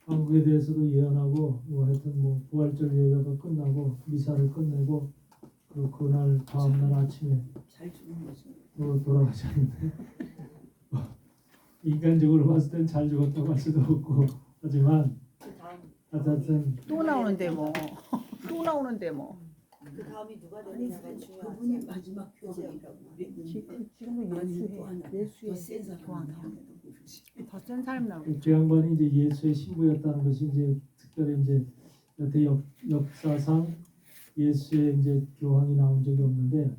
한국에 대해서도 예언하고 뭐 하여튼 뭐 부활절 예배가 끝나고 미사를 끝내고 그날 다음날 아침에 잘 죽은 거죠. 또 돌아가셨는데 인간적으로 봤을 땐 잘 죽었다고 할 수도 없고 하지만 그 다음 하여튼 또 나오는데 뭐. 또 나오는데 뭐. 그 다음이 누가 되느냐가 중요하지. 그분이 마지막 교제라고 지금도 예수의 센 사람 교황이야. 나오는데도 모르지. 더 센 사람 나오고. 그 양반이 이제 예수의 신부였다는 것이 이제 특별히 이제 여태 역사상 예수의 이제 교황이 나온 적이 없는데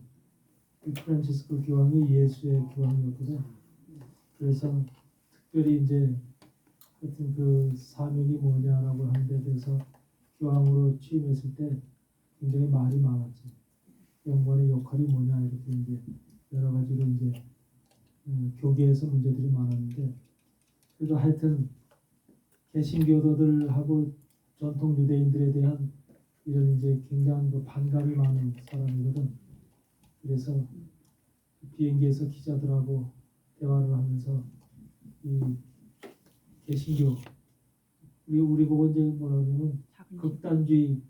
이 프란치스코 교황이 예수의 교황이었거든. 그래서 특별히 이제 하여튼 그 사명이 뭐냐라고 하는 데 대해서 교황으로 취임했을 때 굉장히 말이 많았지. 양반의 역할이 뭐냐 이렇게 이제 여러 가지로 이제 교계에서 문제들이 많았는데 그래도 하여튼 개신교도들하고 전통 유대인들에 대한 이런 이제 굉장한 그 반감이 많은 사람이거든. 그래서 비행기에서 기자들하고 대화를 하면서 이 개신교 우리 보고 이제 뭐라 그러냐면 극단주의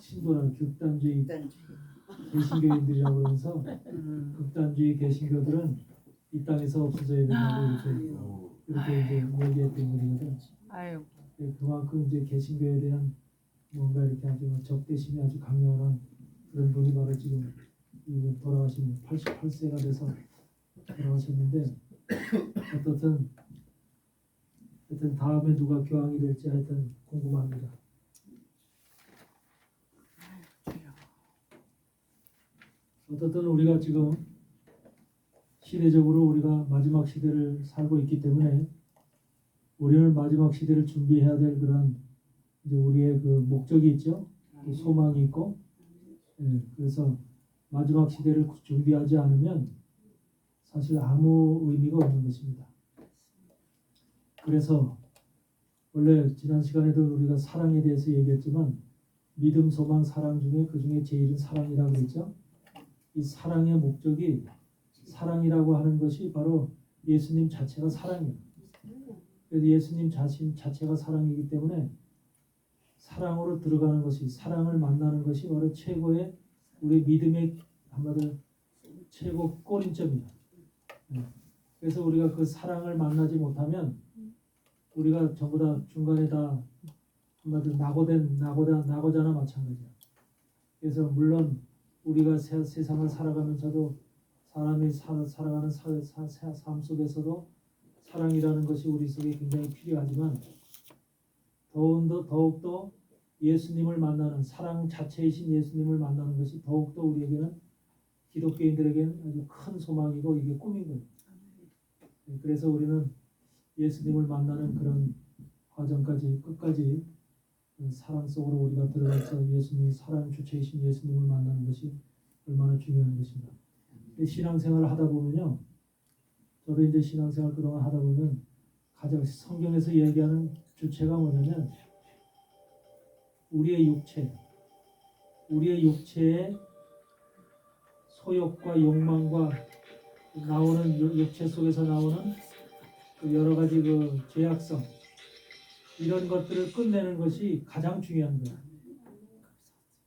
신도라는 극단주의 개신교인들이라고 그러면서 극단주의 개신교들은 이 땅에서 없어져야 된다고 이렇게 이제 얘기했던 거거든. 아유. 그만큼 이제 개신교에 대한 뭔가 이렇게 아주 적대심이 아주 강렬한 그런 분이 바로 지금 돌아가신 88세가 돼서 돌아가셨는데 어떻든 하여튼 다음에 누가 교황이 될지 하여튼 궁금합니다. 어떻든 우리가 지금 시대적으로 우리가 마지막 시대를 살고 있기 때문에 우리는 마지막 시대를 준비해야 될 그런 이제 우리의 그 목적이 있죠. 그 소망이 있고, 그래서 마지막 시대를 준비하지 않으면 사실 아무 의미가 없는 것입니다. 그래서 원래 지난 시간에도 우리가 사랑에 대해서 얘기했지만 믿음, 소망, 사랑 중에 그 중에 제일은 사랑이라고 했죠. 이 사랑의 목적이 사랑이라고 하는 것이 바로 예수님 자체가 사랑이에요. 그래서 예수님 자체가 사랑이기 때문에 사랑으로 들어가는 것이 사랑을 만나는 것이 바로 최고의 우리 믿음의 한마디로 최고 꼬림점이야. 그래서 우리가 그 사랑을 만나지 못하면 우리가 전부 다 중간에 다 한마디로 낙오자나 마찬가지야. 그래서 물론 우리가 세상을 살아가면서도 사람이 살아가는 삶 속에서도 사랑이라는 것이 우리 속에 굉장히 필요하지만 더욱더 예수님을 만나는 사랑 자체이신 예수님을 만나는 것이 더욱더 우리에게는 기독교인들에게는 아주 큰 소망이고 이게 꿈인 거예요. 그래서 우리는 예수님을 만나는 그런 과정까지 끝까지 사랑 속으로 우리가 들어가서 예수님이 사랑 주체이신 예수님을 만나는 것이 얼마나 중요한 것인가. 신앙생활을 하다 보면요. 저도 이제 신앙생활 그동안 하다 보면 가장 성경에서 얘기하는 주체가 뭐냐면 우리의 육체의 소욕과 욕망과 나오는 육체 속에서 나오는 그 여러 가지 그 죄악성 이런 것들을 끝내는 것이 가장 중요한 거예요.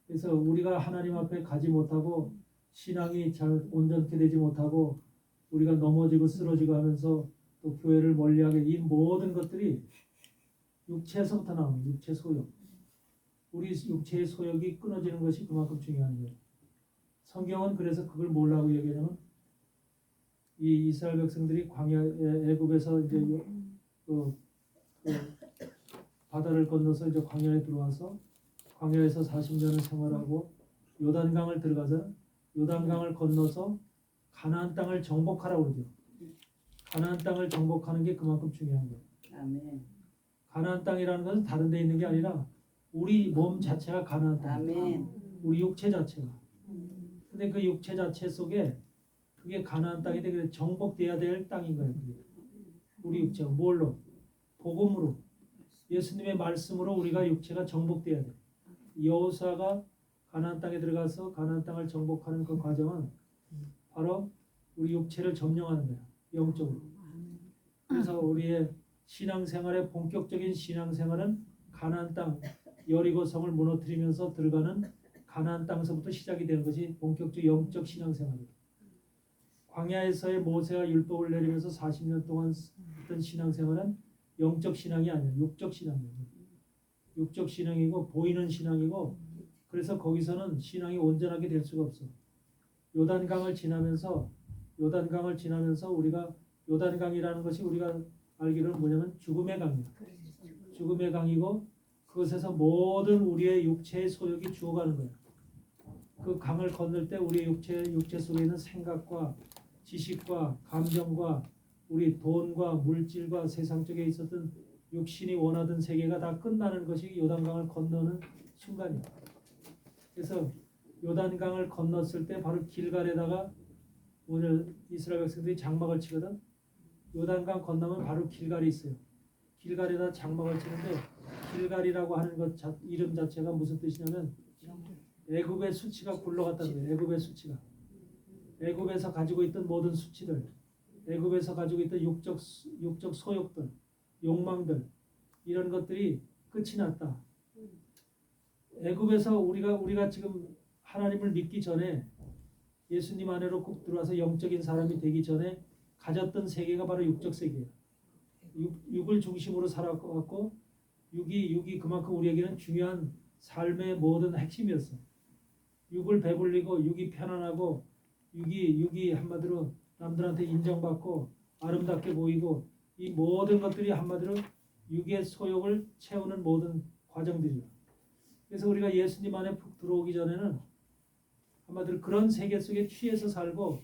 그래서 우리가 하나님 앞에 가지 못하고 신앙이 잘 온전케 되지 못하고 우리가 넘어지고 쓰러지고 하면서 또 교회를 멀리하게 이 모든 것들이 육체에서부터 나오는 육체 소욕. 우리 육체의 소욕이 끊어지는 것이 그만큼 중요한 거예요. 성경은 그래서 그걸 뭐라고 얘기하냐면 이 이스라엘 백성들이 애굽에서 이제 그 바다를 건너서 이제 광야에 들어와서 광야에서 40년을 생활하고 요단강을 들어가서 요단강을 건너서 가나안 땅을 정복하라고 그러죠. 가나안 땅을 정복하는 게 그만큼 중요한 거예요. 아멘. 가나안 땅이라는 것은 다른 데 있는 게 아니라 우리 몸 자체가 가나안 땅이에요. 아멘. 우리 육체 자체가. 근데 그 육체 자체 속에 그게 가나안 땅이 되게 정복돼야 될 땅인 거예요. 그게. 우리 육체가 뭘로? 복음으로. 예수님의 말씀으로 우리가 육체가 정복돼야 돼. 여호수아가 가나안 땅에 들어가서 가나안 땅을 정복하는 그 과정은 바로 우리 육체를 점령하는 거야. 영적으로. 그래서 우리의 신앙생활의 본격적인 신앙생활은 가나안 땅 여리고성을 무너뜨리면서 들어가는 가나안 땅서부터 시작이 되는 것이 본격적 영적 신앙생활이에요. 광야에서의 모세가 율법을 내리면서 40년 동안 했던 신앙생활은 영적 신앙이 아니에요. 육적 신앙이에요. 육적 신앙이고 보이는 신앙이고, 그래서 거기서는 신앙이 온전하게 될 수가 없어. 요단강을 지나면서 우리가 요단강이라는 것이 우리가 알기로는 뭐냐면 죽음의 강이에요. 죽음의 강이고 그것에서 모든 우리의 육체의 소욕이 죽어가는 거예요. 그 강을 건널 때 우리의 육체 속에 있는 생각과 지식과 감정과 우리 돈과 물질과 세상 쪽에 있었던 육신이 원하던 세계가 다 끝나는 것이 요단강을 건너는 순간이에요. 그래서 요단강을 건넜을 때 바로 길갈에다가 오늘 이스라엘 백성들이 장막을 치거든. 요단강 건너면 바로 길갈이 있어요. 길갈에다 장막을 치는데 길갈이라고 하는 것 이름 자체가 무슨 뜻이냐면 애굽의 수치가 굴러갔다는 거예요. 애굽의 수치가. 애굽에서 가지고 있던 모든 수치들, 애굽에서 가지고 있던 육적 소욕들, 욕망들, 이런 것들이 끝이 났다. 애굽에서 우리가 지금 하나님을 믿기 전에 예수님 안으로 꼭 들어와서 영적인 사람이 되기 전에 가졌던 세계가 바로 육적 세계예요. 육을 중심으로 살아왔고 육이 그만큼 우리에게는 중요한 삶의 모든 핵심이었어요. 육을 배불리고 육이 편안하고 육이 한마디로 남들한테 인정받고 아름답게 보이고, 이 모든 것들이 한마디로 육의 소욕을 채우는 모든 과정들이에요. 그래서 우리가 예수님 안에 푹 들어오기 전에는 한마디로 그런 세계 속에 취해서 살고,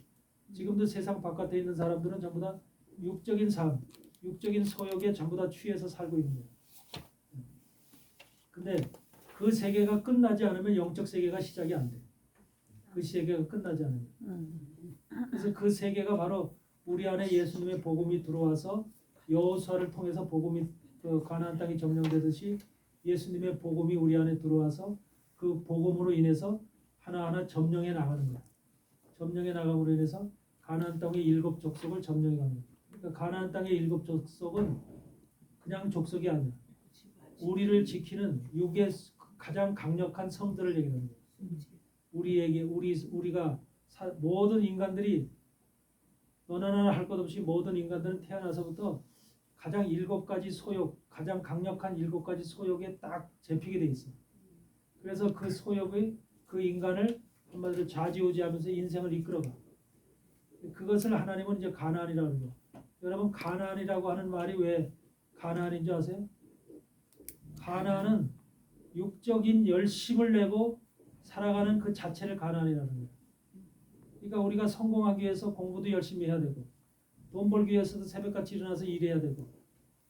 지금도 세상 바깥에 있는 사람들은 전부 다 육적인 삶, 육적인 소욕에 전부 다 취해서 살고 있는 거예요. 근데 그 세계가 끝나지 않으면 영적 세계가 시작이 안 돼. 그 세계가 끝나지 않으면. 그래서 그 세계가 바로 우리 안에 예수님의 복음이 들어와서 여호수아를 통해서 복음이 가나안 땅이 점령되듯이 예수님의 복음이 우리 안에 들어와서 그 복음으로 인해서 하나하나 점령해 나가는 거야. 점령해 나감으로 인해서 가나안 땅의 7 족속을 점령해 가는 거야. 그러니까 가나안 땅의 7 족속은 그냥 족속이 아니야. 우리를 지키는 육의 가장 강력한 성들을 얘기하는 거예요. 우리가 모든 인간들이 너나 나나 할 것 없이 모든 인간들은 태어나서부터 가장 7가지 소욕, 가장 강력한 7가지 소욕에 딱 잡히게 돼 있어요. 그래서 그 소욕의 그 인간을 한마디로 좌지우지하면서 인생을 이끌어가. 그것을 하나님은 이제 가나안이라고 하는 거예요. 여러분, 가나안이라고 하는 말이 왜 가나안인 줄 아세요? 가나안은 육적인 열심을 내고 살아가는 그 자체를 가나안이라는 거예요. 그러니까 우리가 성공하기 위해서 공부도 열심히 해야 되고, 돈 벌기 위해서도 새벽같이 일어나서 일해야 되고,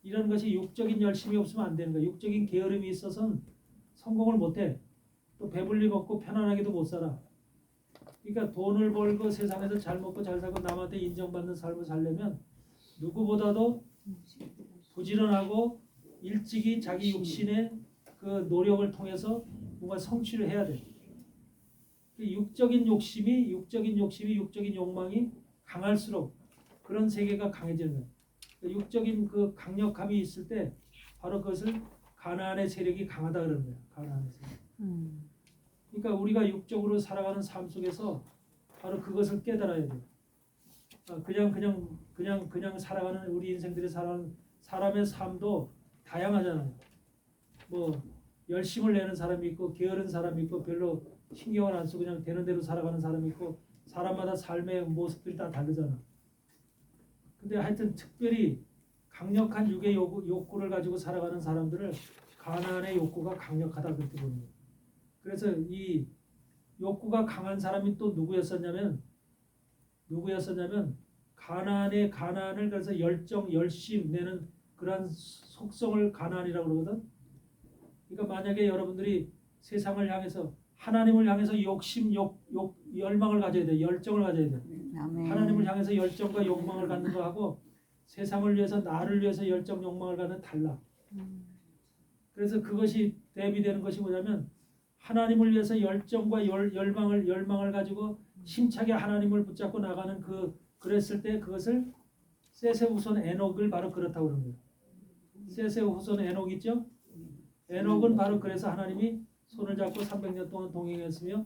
이런 것이 육적인 열심이 없으면 안 되는 거예요. 육적인 게으름이 있어서는 성공을 못해. 또 배불리 먹고 편안하게도 못 살아. 그러니까 돈을 벌고 세상에서 잘 먹고 잘 살고 남한테 인정받는 삶을 살려면 누구보다도 부지런하고 일찍이 자기 육신의 그 노력을 통해서 뭔가 성취를 해야 돼. 육적인 욕심이 육적인 욕망이 강할수록 그런 세계가 강해지는 거예요. 육적인 그 강력함이 있을 때 바로 그것을 가나안의 세력이 강하다 그러는 거예요. 가나안의 세력. 그러니까 우리가 육적으로 살아가는 삶 속에서 바로 그것을 깨달아야 돼요. 그냥 살아가는 우리 인생들이 살아가는 사람의 삶도 다양하잖아요. 뭐 열심을 내는 사람이 있고 게으른 사람이 있고 별로 신경을 안 쓰고 그냥 되는 대로 살아가는 사람이 있고, 사람마다 삶의 모습들이 다 다르잖아. 근데 하여튼 특별히 강력한 육의 욕구를 가지고 살아가는 사람들을 가나안의 욕구가 강력하다 그렇게 보는 거예요. 그래서 이 욕구가 강한 사람이 또 누구였었냐면 가나안을 그래서 열심 내는 그러한 속성을 가나안이라고 그러거든. 그러니까 만약에 여러분들이 세상을 향해서 하나님을 향해서 열망을 가져야 돼. 열정을 가져야 돼. 하나님을 향해서 열정과 욕망을 갖는 거하고 세상을 위해서 나를 위해서 열정 욕망을 갖는 달라. 그래서 그것이 대비되는 것이 뭐냐면 하나님을 위해서 열정과 열망을 가지고 힘차게 하나님을 붙잡고 나가는 그랬을 때 그것을 세세우손 에녹을 바로 그렇다고 그러는 거예요. 셋의 후손 에녹 있죠? 에녹은 바로 그래서 하나님이 손을 잡고 300년 동안 동행했으며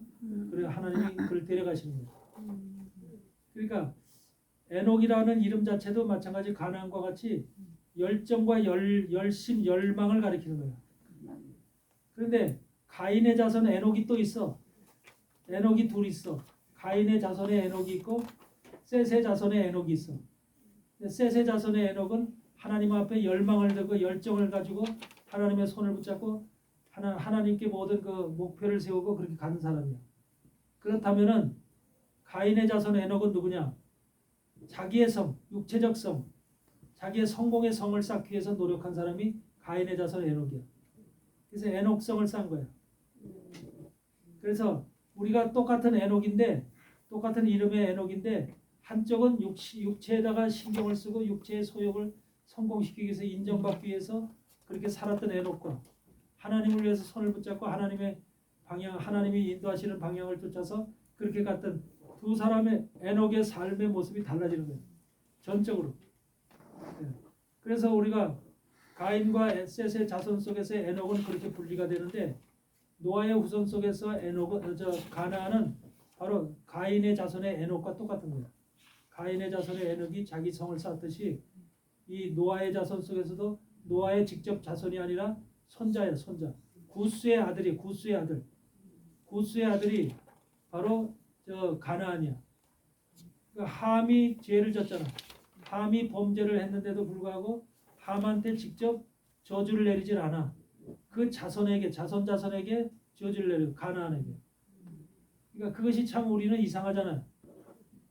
그래 하나님이 그를 데려가시는 거예요. 그러니까 에녹이라는 이름 자체도 마찬가지 가나안과 같이 열정과 열심, 열망을 가리키는 거예요. 그런데 가인의 자손 에녹이 또 있어. 에녹이 둘 있어. 가인의 자손에 에녹이 있고 셋의 자손에 에녹이 있어. 셋의 자손의 에녹은 하나님 앞에 열망을 들고 열정을 가지고 하나님의 손을 붙잡고 하나님께 모든 그 목표를 세우고 그렇게 가는 사람이야. 그렇다면은 가인의 자손 에녹은 누구냐? 자기의 성, 육체적 성, 자기의 성공의 성을 쌓기 위해서 노력한 사람이 가인의 자손 에녹이야. 그래서 에녹성을 쌓은 거야. 그래서 우리가 똑같은 에녹인데 똑같은 이름의 에녹인데 한쪽은 육체에다가 신경을 쓰고 육체의 소욕을 성공시키기 위해서 인정받기 위해서 그렇게 살았던 에녹과 하나님을 위해서 손을 붙잡고 하나님의 방향, 하나님이 인도하시는 방향을 쫓아서 그렇게 갔던 두 사람의 에녹의 삶의 모습이 달라지는 거예요. 전적으로. 그래서 우리가 가인과 셋의 자손 속에서 에녹은 그렇게 분리가 되는데 노아의 후손 속에서 가나안은 바로 가인의 자손의 에녹과 똑같은 거예요. 가인의 자손의 에녹이 자기 성을 쌓듯이 이 노아의 자손 속에서도 노아의 직접 자손이 아니라 손자예요. 손자. 구스의 아들이 구스의 아들. 구스의 아들이 바로 저 가나안이야. 그러니까 함이 죄를 졌잖아. 함이 범죄를 했는데도 불구하고 함한테 직접 저주를 내리질 않아. 그 자손에게 자손에게 저주를 내려 가나안에게. 그러니까 그것이 참 우리는 이상하잖아요.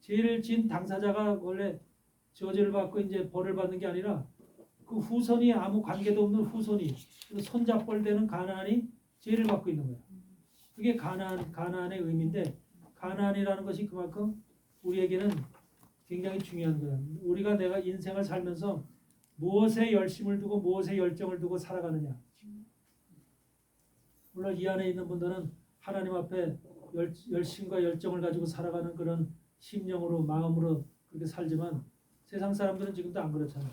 죄를 진 당사자가 원래 저주를 받고 이제 벌을 받는 게 아니라 그 후손이 아무 관계도 없는 후손이 손잡벌 되는 가나안이 죄를 받고 있는 거야. 그게 가나안의 의미인데 가나안이라는 것이 그만큼 우리에게는 굉장히 중요한 거야. 우리가 내가 인생을 살면서 무엇에 열심을 두고 무엇에 열정을 두고 살아가느냐. 물론 이 안에 있는 분들은 하나님 앞에 열심과 열정을 가지고 살아가는 그런 심령으로 마음으로 그렇게 살지만 세상 사람들은 지금도 안 그렇잖아요.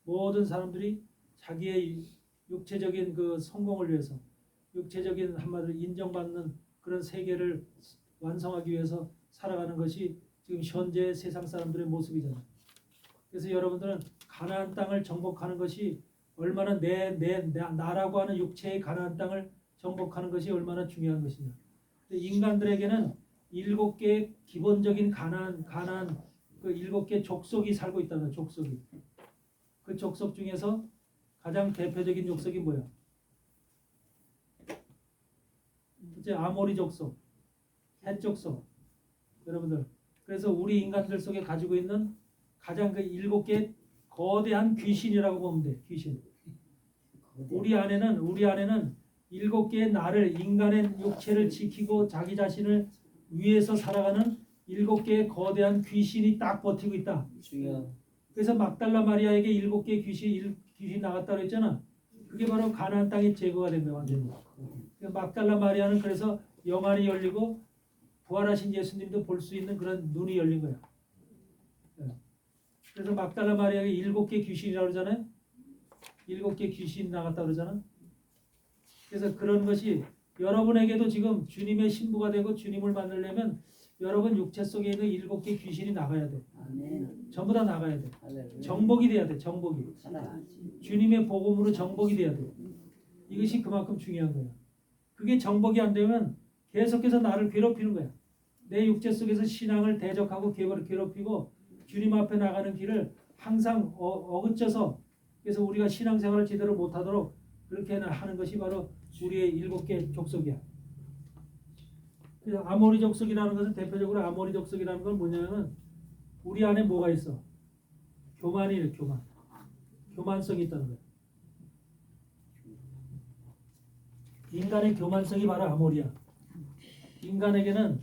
모든 사람들이 자기의 육체적인 그 성공을 위해서 육체적인 한마디로 인정받는 그런 세계를 완성하기 위해서 살아가는 것이 지금 현재 세상 사람들의 모습이잖아요. 그래서 여러분들은 가나안 땅을 정복하는 것이 얼마나 나라고 하는 육체의 가나안 땅을 정복하는 것이 얼마나 중요한 것이냐. 인간들에게는 7개의 기본적인 가나안 그 7개 족속이 살고 있다는 거예요. 족속이. 그 족속 중에서 가장 대표적인 족속이 뭐야? 이제 아모리 족속, 헷 족속. 여러분들. 그래서 우리 인간들 속에 가지고 있는 가장 그 7개 거대한 귀신이라고 보면 돼. 귀신. 우리 안에는 7개의 나를 인간의 육체를 지키고 자기 자신을 위해서 살아가는 7개의 거대한 귀신이 딱 버티고 있다. 그래서 막달라 마리아에게 7개의 귀신 나갔다고 했잖아. 그게 바로 가나안 땅이 제거가 된 거야. 완전히. 막달라 마리아는 그래서 영안이 열리고 부활하신 예수님도 볼 수 있는 그런 눈이 열린 거야. 그래서 막달라 마리아에게 7개 귀신이라고 그러잖아요. 7개 귀신 나갔다고 그러잖아. 그래서 그런 것이 여러분에게도 지금 주님의 신부가 되고 주님을 만나려면 여러분 육체 속에 있는 7개 귀신이 나가야 돼. 전부 다 나가야 돼. 정복이 돼야 돼. 정복이. 주님의 복음으로 정복이 돼야 돼. 이것이 그만큼 중요한 거야. 그게 정복이 안 되면 계속해서 나를 괴롭히는 거야. 내 육체 속에서 신앙을 대적하고 괴롭히고 주님 앞에 나가는 길을 항상 어긋져서 그래서 우리가 신앙생활을 제대로 못하도록 그렇게 하는 것이 바로 우리의 7개 족속이야. 그래서 아모리 족속이라는 것은 대표적으로 아모리 족속이라는 건 뭐냐면 우리 안에 뭐가 있어? 교만이에요. 교만성이 있다는 거예요. 인간의 교만성이 바로 아모리야. 인간에게는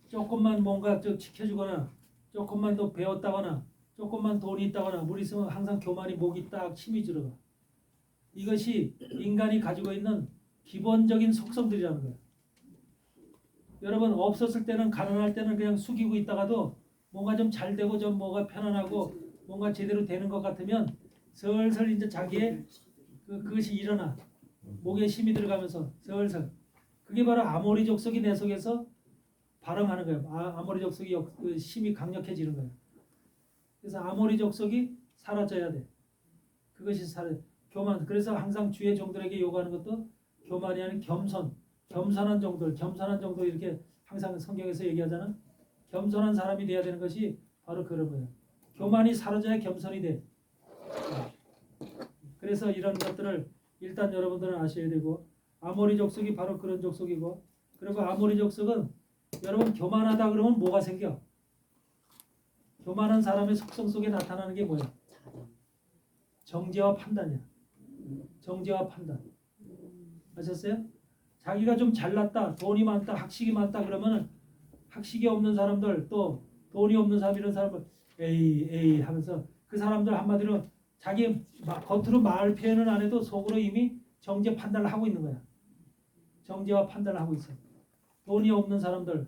조금만 뭔가 지켜주거나 조금만 더 배웠다거나 조금만 돈이 있다거나 물 있으면 항상 교만이 목이 딱 침이 들어가. 이것이 인간이 가지고 있는 기본적인 속성들이라는 거예요. 여러분 없었을 때는 가난할 때는 그냥 숙이고 있다가도 뭔가 좀 잘 되고 좀 뭐가 편안하고 뭔가 제대로 되는 것 같으면 슬슬 이제 자기의 그것이 일어나 목에 힘이 들어가면서 슬슬 그게 바로 아모리 족속이 내 속에서 발흥하는 거예요. 아모리 족속이 그 힘이 강력해지는 거예요. 그래서 아모리 족속이 사라져야 돼. 그것이 교만. 그래서 항상 주의 종들에게 요구하는 것도 교만이 아닌 겸손한 종들 이렇게 항상 성경에서 얘기하잖아. 겸손한 사람이 돼야 되는 것이 바로 그런 거예요. 교만이 사라져야 겸손이 돼. 그래서 이런 것들을 일단 여러분들은 아셔야 되고 아모리 족속이 바로 그런 족속이고 그리고 아모리 족속은 여러분 교만하다 그러면 뭐가 생겨? 교만한 사람의 속성 속에 나타나는 게 뭐야? 정죄와 판단이야. 정죄와 판단. 아셨어요? 자기가 좀 잘났다, 돈이 많다, 학식이 많다 그러면은 학식이 없는 사람들 또 돈이 없는 사람 이런 사람을 에이 하면서 그 사람들 한마디로 자기 겉으로 말 표현은 안 해도 속으로 이미 정죄 판단을 하고 있는 거야. 정죄와 판단을 하고 있어. 돈이 없는 사람들,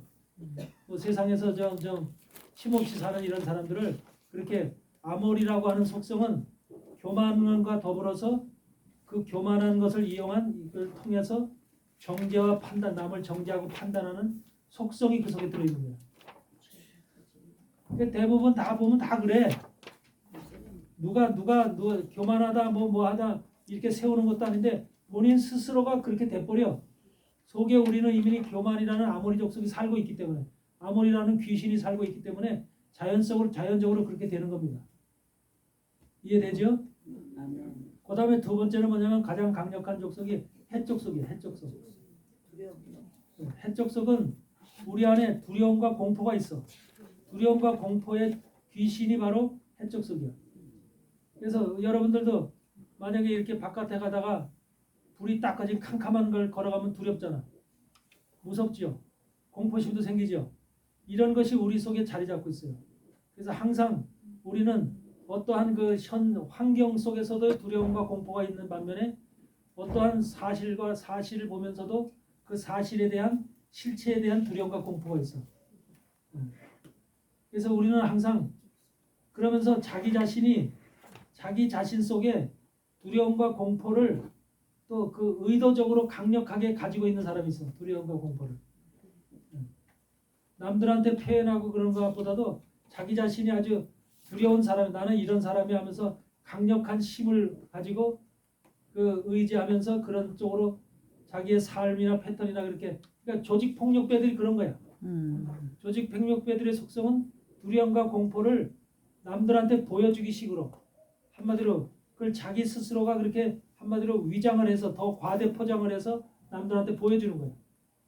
뭐 세상에서 좀 힘없이 사는 이런 사람들을 그렇게 아모리라고 하는 속성은 교만과 더불어서 그 교만한 것을 이용한 이걸 통해서 정죄와 판단, 남을 정죄하고 판단하는 속성이 그 속에 들어있는 거야. 그러니까 대부분 다 보면 다 그래. 누가 교만하다 뭐 하다 이렇게 세우는 것도 아닌데 본인 스스로가 그렇게 돼버려. 속에 우리는 이미 교만이라는 아모리 족속이 살고 있기 때문에 아모리라는 귀신이 살고 있기 때문에 자연적으로 그렇게 되는 겁니다. 이해되죠? 그 다음에 두 번째는 뭐냐면 가장 강력한 족속이 헷족속이에요. 헷족속. 헷족속은 우리 안에 두려움과 공포가 있어. 두려움과 공포의 귀신이 바로 헷족속이야. 그래서 여러분들도 만약에 이렇게 바깥에 가다가 불이 딱 꺼진 캄캄한 걸 걸어가면 두렵잖아. 무섭죠. 공포심도 생기죠. 이런 것이 우리 속에 자리 잡고 있어요. 그래서 항상 우리는 어떠한 그 현 환경 속에서도 두려움과 공포가 있는 반면에 어떠한 사실을 보면서도 그 사실에 대한 실체에 대한 두려움과 공포가 있어. 그래서 우리는 항상 그러면서 자기 자신 속에 두려움과 공포를 또 그 의도적으로 강력하게 가지고 있는 사람이 있어. 두려움과 공포를. 남들한테 표현하고 그런 것보다도 자기 자신이 아주 두려운 사람, 나는 이런 사람이 하면서 강력한 힘을 가지고 그 의지하면서 그런 쪽으로 자기의 삶이나 패턴이나 그렇게 그러니까 조직 폭력배들이 그런 거야. 조직 폭력배들의 속성은 두려움과 공포를 남들한테 보여주기 식으로 한마디로 그걸 자기 스스로가 그렇게 한마디로 위장을 해서 더 과대 포장을 해서 남들한테 보여주는 거예요.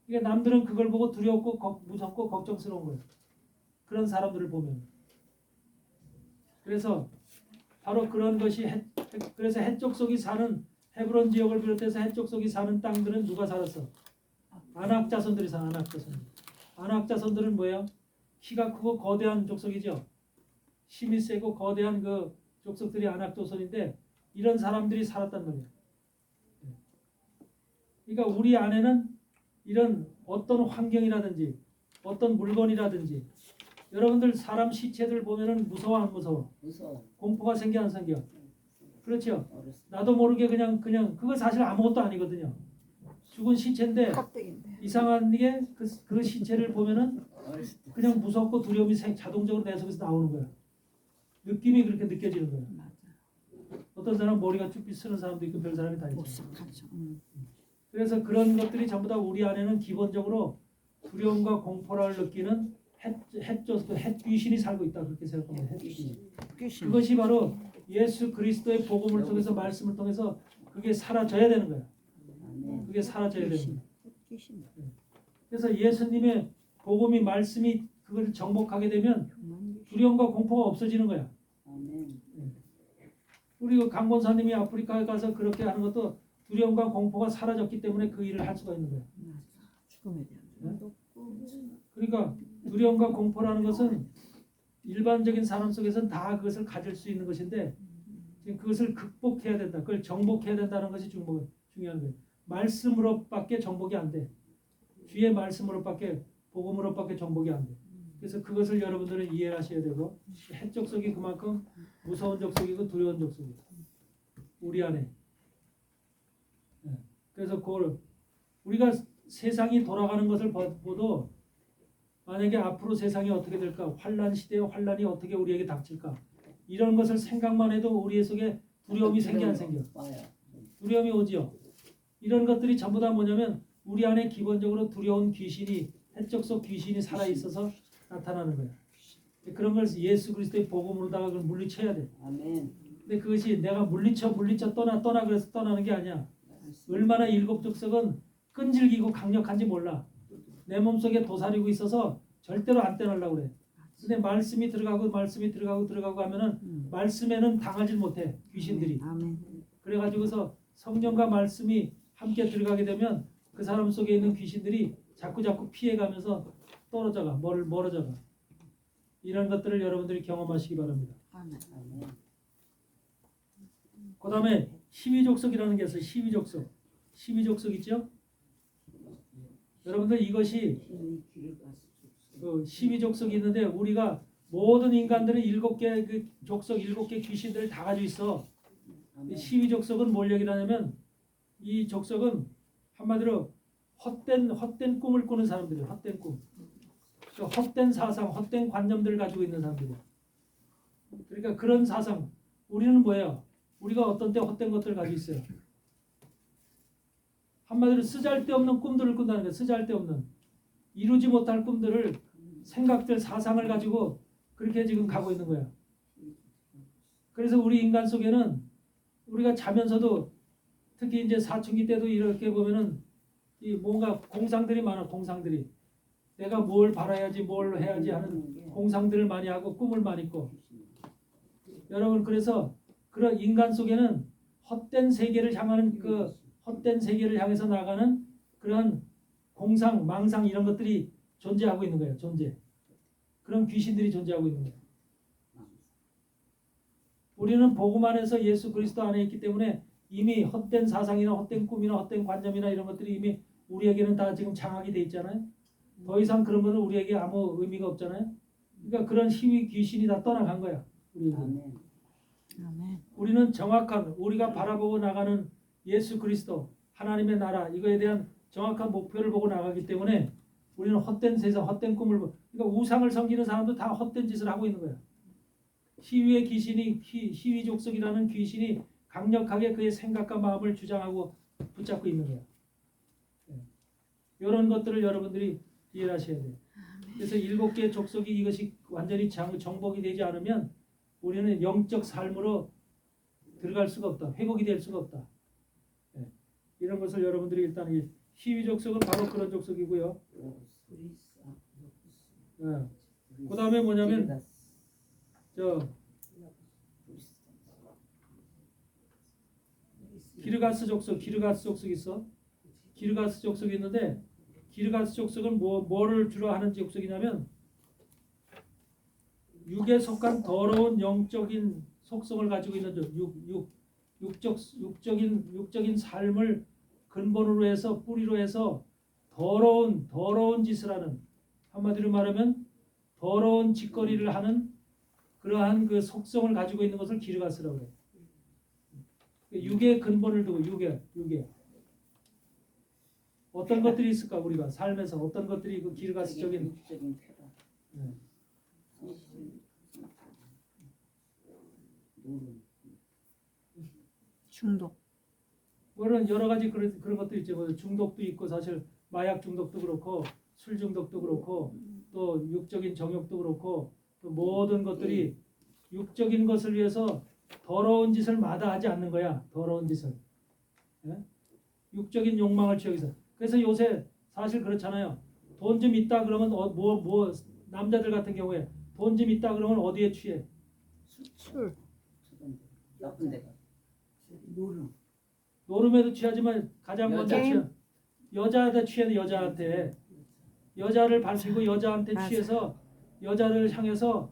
그러니까 남들은 그걸 보고 두렵고 무섭고 걱정스러운 거예요. 그런 사람들을 보면. 그래서 바로 그런 것이 그래서 헷족속이 사는 헤브론 지역을 비롯해서 헷족속이 사는 땅들은 누가 살았어? 아낙 자손들이 산 아낙 자손. 아낙 자손들은 뭐예요? 키가 크고 거대한 족속이죠. 힘이 세고 거대한 그 족속들이 아낙 자손인데 이런 사람들이 살았단 말이에요. 그러니까 우리 안에는 이런 어떤 환경이라든지 어떤 물건이라든지 여러분들 사람 시체들 보면은 무서워 안 무서워? 무서워. 공포가 생겨 안 생겨? 그렇죠. 나도 모르게 그냥 그거 사실 아무것도 아니거든요. 죽은 시체인데 이상한 게 그 시체를 보면은 그냥 무섭고 두려움이 자동적으로 내 속에서 나오는 거야. 느낌이 그렇게 느껴지는 거야. 어떤 사람 머리가 쭉 빗쓰는 사람도 있고 별 사람이 다 있죠. 그래서 그런 것들이 전부 다 우리 안에는 기본적으로 두려움과 공포를 느끼는 햇귀신이 살고 있다 그렇게 생각합니다. 햇귀신. 그것이 바로 예수 그리스도의 복음을 통해서 말씀을 통해서 그게 사라져야 되는 거야. 그게 사라져야 되는 거야. 그래서 예수님의 복음이 말씀이 그걸 정복하게 되면 두려움과 공포가 없어지는 거야. 우리 강권사님이 아프리카에 가서 그렇게 하는 것도 두려움과 공포가 사라졌기 때문에 그 일을 할 수가 있는 거야. 그러니까 두려움과 공포라는 것은 일반적인 사람 속에서는 다 그것을 가질 수 있는 것인데 지금 그것을 극복해야 된다. 그걸 정복해야 된다는 것이 중요한 거예요. 말씀으로밖에 정복이 안 돼. 주의 말씀으로밖에 복음으로밖에 정복이 안 돼. 그래서 그것을 여러분들은 이해하셔야 되고 헷족속이 그만큼 무서운 족속이고 두려운 족속이에요. 우리 안에. 그래서 그걸 우리가 세상이 돌아가는 것을 보도 만약에 앞으로 세상이 어떻게 될까? 환란 시대의 환란이 어떻게 우리에게 닥칠까? 이런 것을 생각만 해도 우리 속에 두려움이 생겨 안 생겨? 두려움이 오지요. 이런 것들이 전부 다 뭐냐면 우리 안에 기본적으로 두려운 귀신이 해적 속 귀신이 살아 있어서 나타나는 거야. 그런 걸 예수 그리스도의 복음으로다가 그걸 물리쳐야 돼. 아멘. 근데 그것이 내가 물리쳐 떠나 그래서 떠나는 게 아니야. 얼마나 일곱 족속은 끈질기고 강력한지 몰라. 내 몸속에 도사리고 있어서 절대로 안 떼내려고 그래. 근데 말씀이 들어가고 하면은 말씀에는 당하지 못해 귀신들이. 아멘. 그래가지고서 성령과 말씀이 함께 들어가게 되면 그 사람 속에 있는 귀신들이 자꾸 피해가면서 떨어져가 멀어져가. 이런 것들을 여러분들이 경험하시기 바랍니다. 아멘. 그 다음에 12족속이라는 게 있어요. 12족속. 12족속 있죠? 여러분들 이것이 그 12족속이 있는데 우리가 모든 인간들은 7개 그 족속 7개 귀신들을 다 가지고 있어. 12족속은 뭘 얘기하냐면 이 족속은 한마디로 헛된 꿈을 꾸는 사람들이에요. 헛된 꿈. 헛된 사상, 헛된 관념들을 가지고 있는 사람들이에요. 그러니까 그런 사상. 우리는 뭐예요? 우리가 어떤 때 헛된 것들을 가지고 있어요. 한마디로 쓰잘데없는 꿈들을 꾼다는 거예요. 쓰잘데없는. 이루지 못할 꿈들을 생각들, 사상을 가지고 그렇게 지금 가고 있는 거야. 그래서 우리 인간 속에는 우리가 자면서도 특히 이제 사춘기 때도 이렇게 보면은 이 뭔가 공상들이 많아. 공상들이. 내가 뭘 바라야지 뭘 해야지 하는 공상들을 많이 하고 꿈을 많이 꿔. 여러분 그래서 그런 인간 속에는 헛된 세계를 향하는 그 헛된 세계를 향해서 나가는 그런 공상, 망상 이런 것들이 존재하고 있는 거예요. 존재. 그런 귀신들이 존재하고 있는 거예요. 우리는 복음 안에서 예수 그리스도 안에 있기 때문에 이미 헛된 사상이나 헛된 꿈이나 헛된 관념이나 이런 것들이 이미 우리에게는 다 지금 장악이 돼 있잖아요. 더 이상 그런 것은 우리에게 아무 의미가 없잖아요. 그러니까 그런 희위 귀신이 다 떠나간 거야. 우리는 정확한 우리가 바라보고 나가는 예수 그리스도 하나님의 나라 이거에 대한 정확한 목표를 보고 나가기 때문에 우리는 헛된 세상 헛된 꿈을 그러니까 우상을 섬기는 사람도 다 헛된 짓을 하고 있는 거야. 희위의 귀신이 희위 족속이라는 귀신이 강력하게 그의 생각과 마음을 주장하고 붙잡고 있는 거야. 이런 것들을 여러분들이 이해하셔야 돼요. 그래서 7개의 족속이 이것이 완전히 정복이 되지 않으면 우리는 영적 삶으로 들어갈 수가 없다. 회복이 될 수가 없다. 이런 것을 여러분들이 일단 이 희위 족속은 바로 그런 족속이고요. 그 다음에 뭐냐면 기르가스 족속이 있어. 기르가스 족속이 있는데 기르가스 족속은 뭐를 주로 하는 족속이냐면 육에 속한 더러운 영적인 속성을 가지고 있는 육적인 삶을 근본으로 해서 뿌리로 해서 더러운 짓을 하는 한마디로 말하면 더러운 짓거리를 하는 그러한 그 속성을 가지고 있는 것을 기르가스라고 해요. 육의 근본을 두고 육에 어떤 것들이 있을까 우리가 삶에서 어떤 것들이 그 기르가스적인 중독. 물론 여러 가지 그런 것도 있죠. 뭐 중독도 있고 사실 마약 중독도 그렇고 술 중독도 그렇고 또 육적인 정욕도 그렇고 또 모든 것들이 육적인 것을 위해서 더러운 짓을 마다하지 않는 거야. 더러운 짓을. 육적인 욕망을 취하기 위해서. 그래서 요새 사실 그렇잖아요. 돈 좀 있다 그러면 남자들 같은 경우에 돈 좀 있다 그러면 어디에 취해? 술. 나쁜 데가. 노름에도 취하지만 가장 먼저 취한 여자한테 취해. 여자를 밝히고 여자한테 취해서 여자를 향해서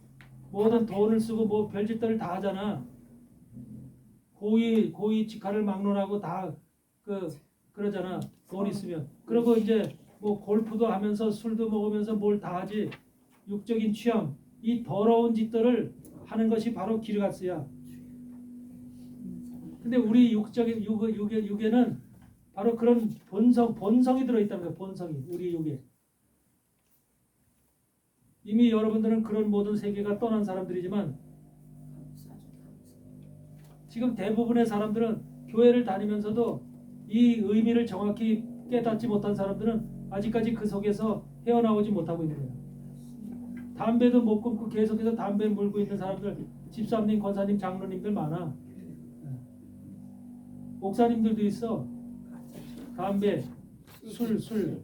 모든 돈을 쓰고 뭐 별짓들을 다 하잖아. 고위 직화를 막론하고 다 그러잖아. 돈 있으면. 그리고 이제 뭐 골프도 하면서 술도 먹으면서 뭘 다 하지. 육적인 취함, 이 더러운 짓들을 하는 것이 바로 기르가스야. 근데 우리 육에는 바로 그런 본성이 들어있다는 거예요. 본성이 우리 여기에. 이미 여러분들은 그런 모든 세계가 떠난 사람들이지만 지금 대부분의 사람들은 교회를 다니면서도 이 의미를 정확히 깨닫지 못한 사람들은 아직까지 그 속에서 헤어나오지 못하고 있는 거예요. 담배도 못 끊고 계속해서 담배 물고 있는 사람들, 집사님, 권사님, 장로님들 많아. 목사님들도 있어. 담배, 술.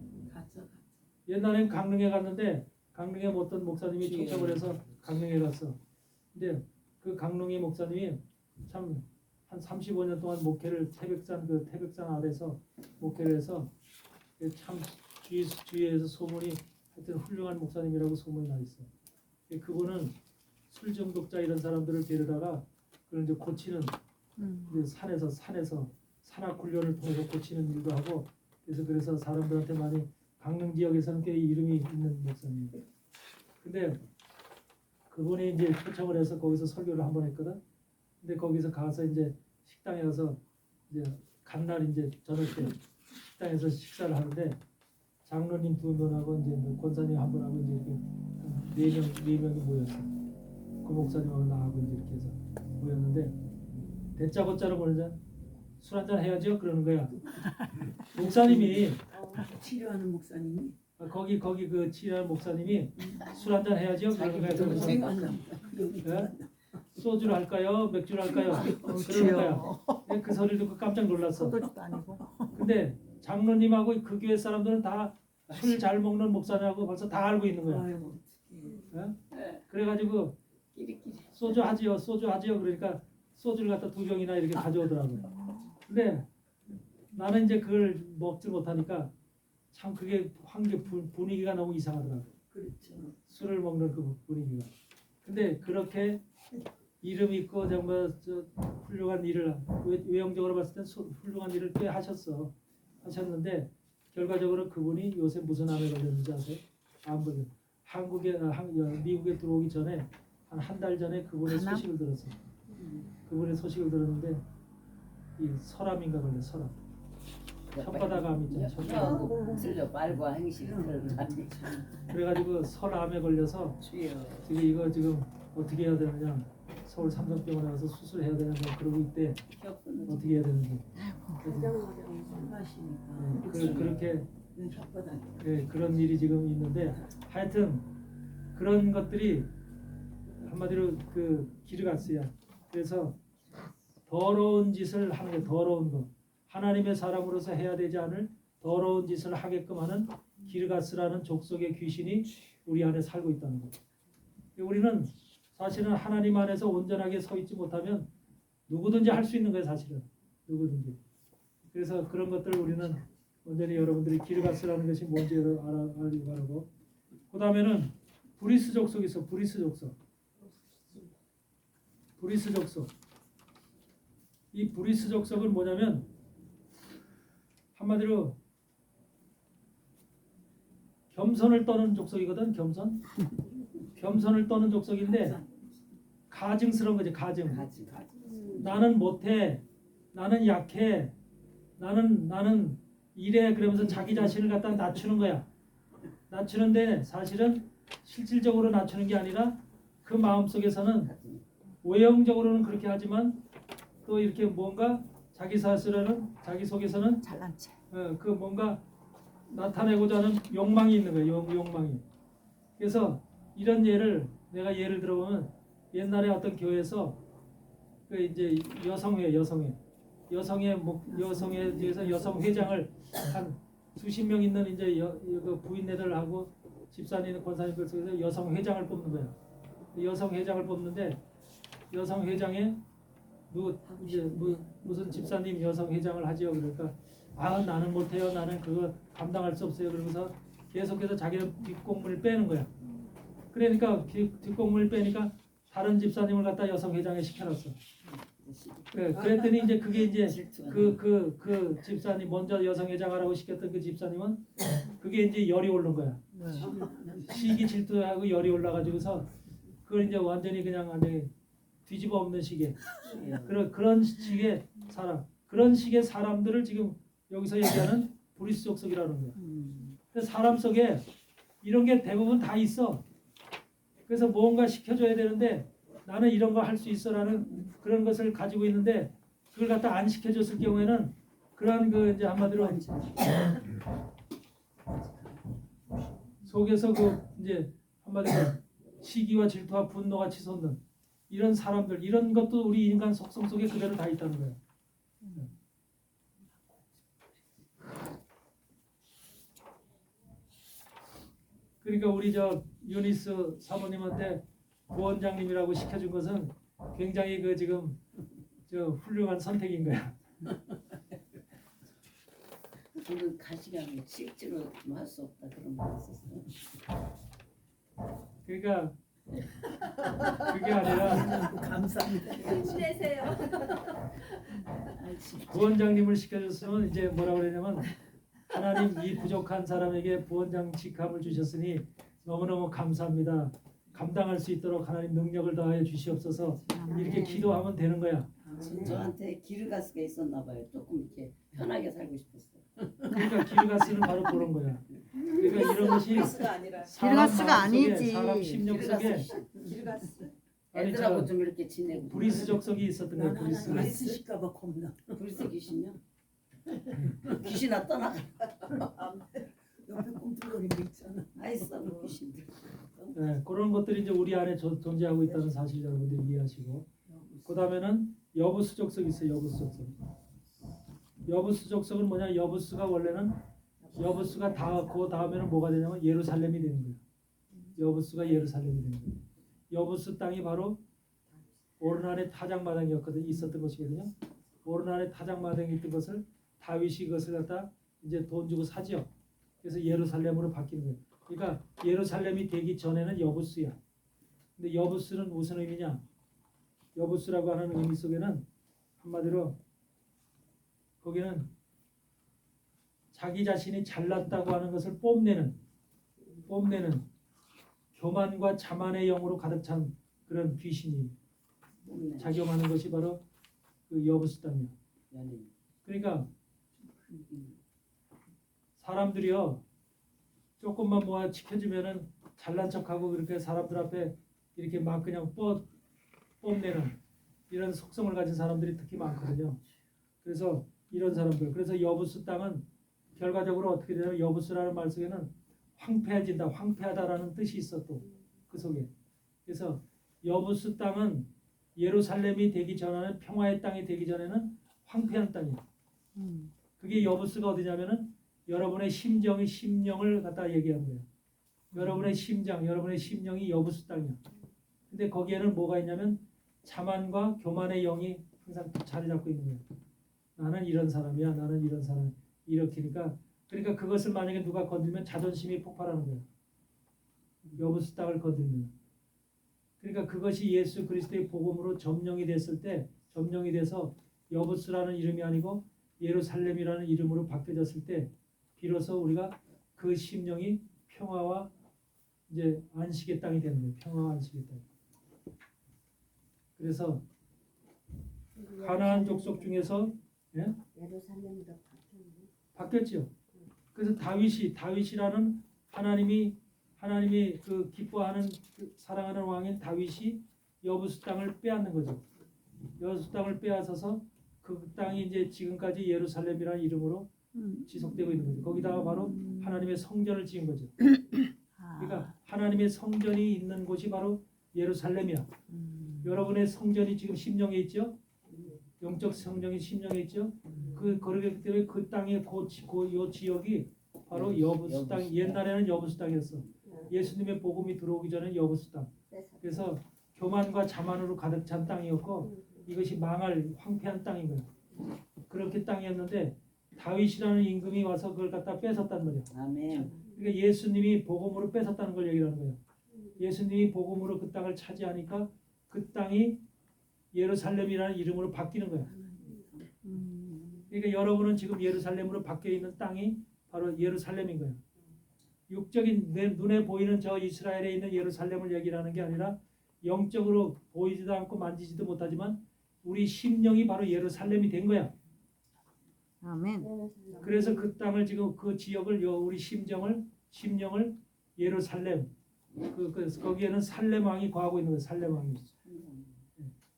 옛날엔 강릉에 갔는데 강릉에 어떤 목사님이 초청을 해서 강릉에 갔어. 근데 그 강릉의 목사님이 참 한 35년 동안 목회를 태백산 아래서 목회를 해서 참 주위에서 소문이 하여튼 훌륭한 목사님이라고 소문이 나 있어. 그분은 술 중독자 이런 사람들을 데려다가 그걸 이제 고치는 이제 산에서 산악 훈련을 통해서 고치는 일도 하고 그래서 사람들한테 많이 강릉 지역에서는 꽤 이름이 있는 목사님이에요. 근데 그분이 이제 초청을 해서 거기서 설교를 한 번 했거든. 근데 거기서 가서 이제 식당에 가서 이제 간날 이제 저녁 때 식당에서 식사를 하는데 장로님 2분하고 이제 권사님 1분하고 이제 이렇게 네 명이 모였어. 그 목사님하고 나하고 이제 이렇게 해서 모였는데 대짜고짜로 보내자 술 한잔 해야죠 그러는 거야. 목사님이 치료하는 목사님이 거기 그 치료하는 목사님이 술 한잔 해야죠 그러는 거야. 그러면서 소주를 할까요? 맥주를 할까요? 그러는 거야. 그 소리를 듣고 깜짝 놀랐어. 소주도 아니고. 근데 장로님하고 그 교회 사람들은 다 술 잘 먹는 목사님하고 벌써 다 알고 있는 거야. 아유 그래가지고 소주 하지요 그러니까 소주를 갖다 2병이나 이렇게 가져오더라고요. 근데 나는 이제 그걸 먹지 못하니까 참 그게 분위기가 너무 이상하더라고요. 그렇죠. 술을 먹는 그 분위기가. 근데 그렇게 이름 있고 정말 저 훌륭한 일을 외형적으로 봤을 땐 훌륭한 일을 꽤 하셨는데 결과적으로 그분이 요새 무슨 암에 걸렸는지 아세요? 암 걸려. 미국에 들어오기 전에 한 달 전에 그분의 소식을 들었어요. 그분의 소식을 들었는데 이 설암인가 걸려 설암. 혓바닥 암 있잖아요. 혓바닥. 술로 빨고 행실을 그래가지고 설암에 걸려서 지금 이거 지금 어떻게 해야 되느냐 서울 삼성병원에 가서 수술해야 되느냐 그러고 있대. 어떻게 해야 되는지. 그렇게 그런 일이 지금 있는데 하여튼 그런 것들이 한마디로 그 기르가스야. 그래서 더러운 짓을 하는 게 더러운 것. 하나님의 사람으로서 해야 되지 않을 더러운 짓을 하게끔 하는 기르가스라는 족속의 귀신이 우리 안에 살고 있다는 거예요. 우리는 사실은 하나님 안에서 온전하게 서 있지 못하면 누구든지 할 수 있는 거예요. 사실은 누구든지. 그래서 그런 것들을 우리는 온전히 여러분들이 기르가스라는 것이 뭔지를 알기 바라고. 그 다음에는 브리스 족속이 있어. 브리스 족속. 이 브리스 족속은 뭐냐면 한마디로 겸손을 떠는 족속이거든. 겸손을 떠는 족속인데 가증스러운 거지. 가증. 나는 못해. 나는 약해. 나는 이래. 그러면서 자기 자신을 갖다 낮추는 거야. 낮추는데 사실은 실질적으로 낮추는 게 아니라 그 마음속에서는 외형적으로는 그렇게 하지만 또 이렇게 뭔가 자기 속에서는 잘난 체. 그 뭔가 나타내고자 하는 욕망이 있는 거예요. 욕망이. 그래서 이런 내가 예를 들어보면 옛날에 어떤 교회에서 그 이제 여성회 뒤에서 여성 회장을 한 수십 명 있는 이제 그 부인네들하고 집사님, 권사님들 속에서 여성 회장을 뽑는 거야. 여성 회장을 뽑는데 여성 회장에 무슨 집사님 여성 회장을 하지요. 그러니까 나는 못해요. 나는 그거 감당할 수 없어요. 그러면서 계속해서 자기는 뒷공문을 빼는 거야. 그러니까 뒷공문을 빼니까 다른 집사님을 갖다 여성 회장에 시켜놨어. 그랬더니 이제 그게 이제 그 집사님 먼저 여성 회장하라고 시켰던 그 집사님은 그게 이제 열이 오른 거야. 시기 질투하고 열이 올라가지고서 그걸 이제 완전히 뒤집어 엎는 식의 그런 식의 사람들을 지금 여기서 얘기하는 브리스 족속이라는 거예요. 근데 사람 속에 이런 게 대부분 다 있어. 그래서 무언가 시켜줘야 되는데 나는 이런 거 할 수 있어라는 그런 것을 가지고 있는데 그걸 갖다 안 시켜줬을 경우에는 그러한 그 이제 한마디로 속에서 그 이제 한마디로 시기와 질투와 분노가 치솟는 이런 사람들 이런 것도 우리 인간 속성 속에 그대로 다 있다는 거예요. 그러니까 우리 저 유니스 사모님한테 부원장님이라고 시켜준 것은 굉장히 그 지금 저 훌륭한 선택인 거야. 저는 가시가면 실제로 할 수 없다 그런 거 있었어요. 그러니까 그게 아니라 감사합니다. 힘내세요. 아, 진짜. 부원장님을 시켜줬으면 이제 뭐라 그러냐면 하나님 이 부족한 사람에게 부원장 직함을 주셨으니 너무너무 감사합니다. 감당할 수 있도록 하나님 능력을 더하여 주시옵소서 이렇게 기도하면 되는 거야. 저한테 기르가스가 있었나 봐요. 조금 이렇게 편하게 살고 싶었어요. 그러니까 기르가스는 바로 그런 거야. 그러니까 이런 것이 기르가스가 아니라 사람 기르가스가 마음 속에, 아니지. 사람 심령 속에 기르가스. 아니 애들하고 저 좀 이렇게 지내고. 브리스 적성이 있었던 거야. 브리스. 브리스 실까봐 겁나. 브리스 귀신요? 귀신아 떠나. 옆에 꿈틀거리는 게 있잖아. 아이스 귀신들. 네, 그런 것들이 이제 우리 안에 존재하고 있다는 사실 여러분들이 이해하시고 그 다음에는 여부수 적성이 있어요. 여부수 적성. 여부수 적성은 뭐냐? 여부수가 원래는 여부수가 그 다음에는 뭐가 되냐면 예루살렘이 되는 거예요. 여부수가 예루살렘이 되는 거예요. 여부수 땅이 바로 오르난의 타작마당이었거든 있었던 것이거든요. 오르난의 타작마당이 있던 것을 다윗이 그것을 갖다 이제 돈 주고 사죠. 그래서 예루살렘으로 바뀌는 거예요. 그러니까 예루살렘이 되기 전에는 여부수야. 근데 여부수는 무슨 의미냐? 여부수라고 하는 의미 속에는 한마디로 거기는 자기 자신이 잘났다고 하는 것을 뽐내는 교만과 자만의 영으로 가득 찬 그런 귀신이 작용하는 것이 바로 그 여부수 땅이야. 그러니까 사람들이요 조금만 모아 지켜주면은 잘난 척하고 그렇게 사람들 앞에 이렇게 막 그냥 뽐내는 이런 속성을 가진 사람들이 특히 많거든요. 그래서 이런 사람들 그래서 여부수 땅은 결과적으로 어떻게 되냐면 여부수라는 말 속에는 황폐해진다, 황폐하다라는 뜻이 있어 또 그 속에. 그래서 여부수 땅은 예루살렘이 되기 전에는 평화의 땅이 되기 전에는 황폐한 땅이야. 그게 여부수가 어디냐면은 여러분의 심령을 갖다 얘기하는 거예요. 여러분의 심장, 여러분의 심령이 여부수 땅이야. 근데 거기에는 뭐가 있냐면 자만과 교만의 영이 항상 자리 잡고 있는 거예요. 나는 이런 사람이야, 나는 이런 사람 이렇게니까 그러니까 그것을 만약에 누가 건들면 자존심이 폭발하는 거예요. 여부수 땅을 건들면. 그러니까 그것이 예수 그리스도의 복음으로 점령이 됐을 때 점령이 돼서 여부수라는 이름이 아니고 예루살렘이라는 이름으로 바뀌어졌을 때 비로소 우리가 그 심령이 평화와 이제 안식의 땅이 되는 거예요. 평화와 안식의 땅. 그래서 가나안 족속 중에서 예? 예루살렘도 바뀌었죠. 그래서 다윗이라는 하나님이 그 기뻐하는 그 사랑하는 왕인 다윗이 여부수 땅을 빼앗는 거죠. 여부수 땅을 빼앗아서 그 땅이 이제 지금까지 예루살렘이라는 이름으로 지속되고 있는 거죠. 거기다가 바로 하나님의 성전을 지은 거죠. 그러니까 하나님의 성전이 있는 곳이 바로 예루살렘이야. 여러분의 성전이 지금 심령에 있죠. 영적 성전이 심령에 있죠. 그러기 때문에 그 땅의 요 지역이 바로 여부수 땅. 옛날에는 여부수 땅이었어. 예수님의 복음이 들어오기 전에 여부수 땅. 그래서 교만과 자만으로 가득 찬 땅이었고 이것이 망할 황폐한 땅인 거예요. 그렇게 땅이었는데 다윗이라는 임금이 와서 그걸 갖다 뺏었단 말이야. 아멘. 그러니까 예수님이 복음으로 뺏었다는 걸 얘기하는 거예요. 예수님이 복음으로 그 땅을 차지하니까 그 땅이 예루살렘이라는 이름으로 바뀌는 거야. 그러니까 여러분은 지금 예루살렘으로 바뀌어 있는 땅이 바로 예루살렘인 거예요. 육적인 내 눈에 보이는 저 이스라엘에 있는 예루살렘을 얘기하는 게 아니라 영적으로 보이지도 않고 만지지도 못하지만 우리 심령이 바로 예루살렘이 된 거야. 아멘. 그래서 그 땅을 지금 그 지역을 우리 심령을 예루살렘 거기에는 살렘 왕이 거하고 있는 거예요. 살렘 왕이.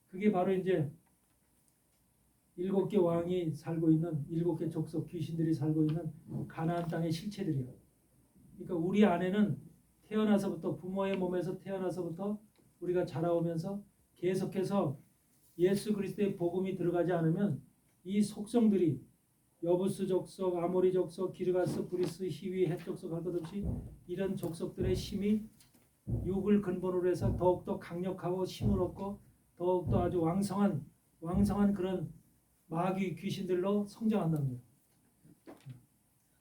그게 바로 이제 7개 왕이 살고 있는 7개 족속 귀신들이 살고 있는 가나안 땅의 실체들이야. 그러니까 우리 안에는 태어나서부터 부모의 몸에서 태어나서부터 우리가 자라오면서 계속해서 예수 그리스도의 복음이 들어가지 않으면 이 속성들이 여부스 족속, 아모리 족속, 기르가스, 브리스, 히위, 헷 족속 할 것 없이 이런 족속들의 힘이 육을 근본으로 해서 더욱더 강력하고 힘을 얻고 더욱더 아주 왕성한 그런 마귀 귀신들로 성장한다는 거예요.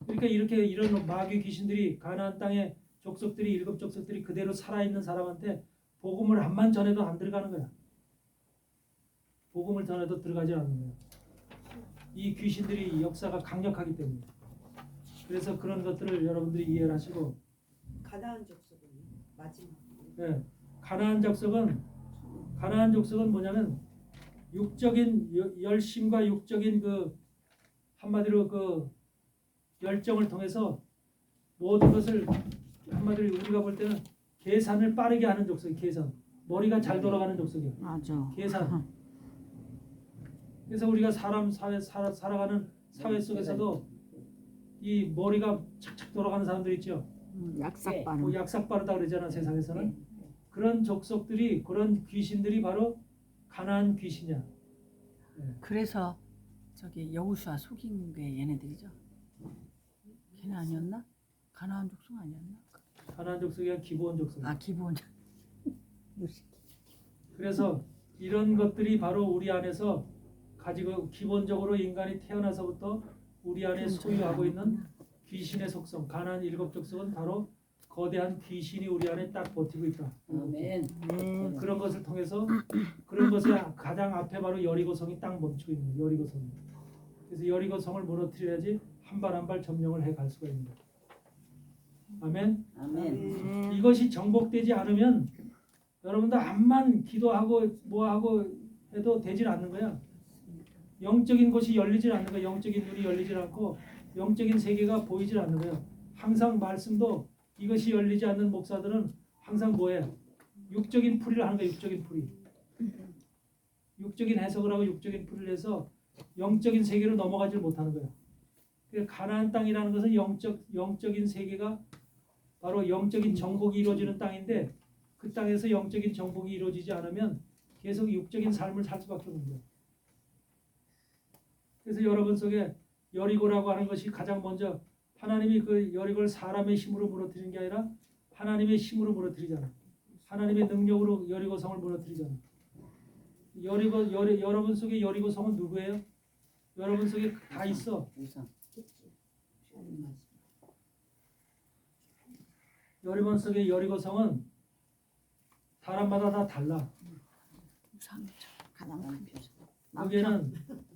그러니까 이렇게 이런 마귀 귀신들이 가나안 땅의 족속들이 7족속들이 그대로 살아있는 사람한테 복음을 한만 전해도 안 들어가는 거야. 복음을 전해도 들어가지 않는 거야. 이 귀신들이 역사가 강력하기 때문에. 그래서 그런 것들을 여러분들이 이해를 하시고. 가나안 족속은 마지막. 네, 가나안 족속은 뭐냐면 육적인 열심과 육적인 그 한마디로 그 열정을 통해서 모든 것을 한마디로 우리가 볼 때는 계산을 빠르게 하는 족속이 계산. 머리가 잘 돌아가는 족속이야. 맞아. 계산. 그래서 우리가 살아가는 사회 속에서도 이 머리가 착착 돌아가는 사람들 있죠. 약삭 뭐 빠른. 약삭 빠르다 그러잖아 세상에서는. 그런 족속들이 그런 귀신들이 바로 가나안 귀신이야. 그래서 저기 여호수아 속인 게 얘네들이죠. 걔네 아니었나? 가나안 족속 아니었나? 가나안 족속이 기브온 족속. 아 기본. 그래서 이런 것들이 바로 우리 안에서 가지고 기본적으로 인간이 태어나서부터 우리 안에 소유하고 있는 귀신의 속성. 가나안 7족속은 바로 거대한 귀신이 우리 안에 딱 버티고 있다. 아멘. 그런 것을 통해서 그런 것의 가장 앞에 바로 여리고성이 딱 멈추고 있는 거예요. 여리고성이. 그래서 여리고성을 무너뜨려야지 한 발 한 발 점령을 해 갈 수가 있는 거예요. 아멘. 아멘. 이것이 정복되지 않으면 여러분들 암만 기도하고 뭐하고 해도 되질 않는 거야. 영적인 것이 열리질 않는 거야. 영적인 눈이 열리질 않고 영적인 세계가 보이질 않는 거야. 항상 말씀도 이것이 열리지 않는 목사들은 항상 뭐해? 육적인 풀이를 하는 거야. 육적인 풀이. 육적인 해석을 하고 육적인 풀이를 해서 영적인 세계로 넘어가질 못하는 거야. 그러니까 가나안 땅이라는 것은 영적인 세계가 바로 영적인 정복이 이루어지는 땅인데 그 땅에서 영적인 정복이 이루어지지 않으면 계속 육적인 삶을 살 수밖에 없는 거예요. 그래서 여러분 속에 여리고라고 하는 것이 가장 먼저 하나님이 그 여리고를 사람의 힘으로 무너뜨리는 게 아니라 하나님의 힘으로 무너뜨리잖아. 하나님의 능력으로 여리고성을 무너뜨리잖아. 여러분 속에 여리고성은 누구예요? 여러분 속에 다 있어. 우상. 여러분 속에 여리고성은 사람마다 다 달라. 우상이죠. 가장 큰 거기에는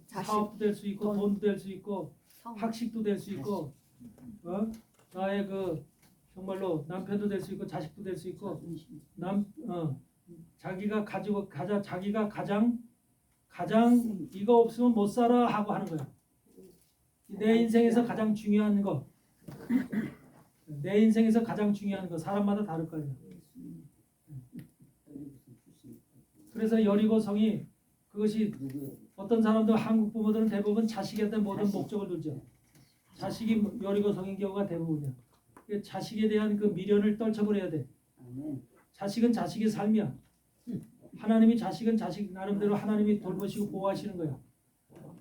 자식. 사업도 될 수 있고 돈도 될 수 있고 학식도 될 수 있고 나의 그 정말로 남편도 될 수 있고 자식도 될 수 있고 자기가 가장 이거 없으면 못 살아 하고 하는 거야. 내 인생에서 가장 중요한 거. 내 인생에서 가장 중요한 거 사람마다 다를 거예요. 그래서 여리고성이 그것이 어떤 사람도 한국 부모들은 대부분 자식한테 모든 목적을 두죠. 자식이 여리고성인 경우가 대부분이야. 자식에 대한 그 미련을 떨쳐버려야 돼. 자식은 자식의 삶이야. 하나님이 자식은 자식 나름대로 하나님이 돌보시고 보호하시는 거야.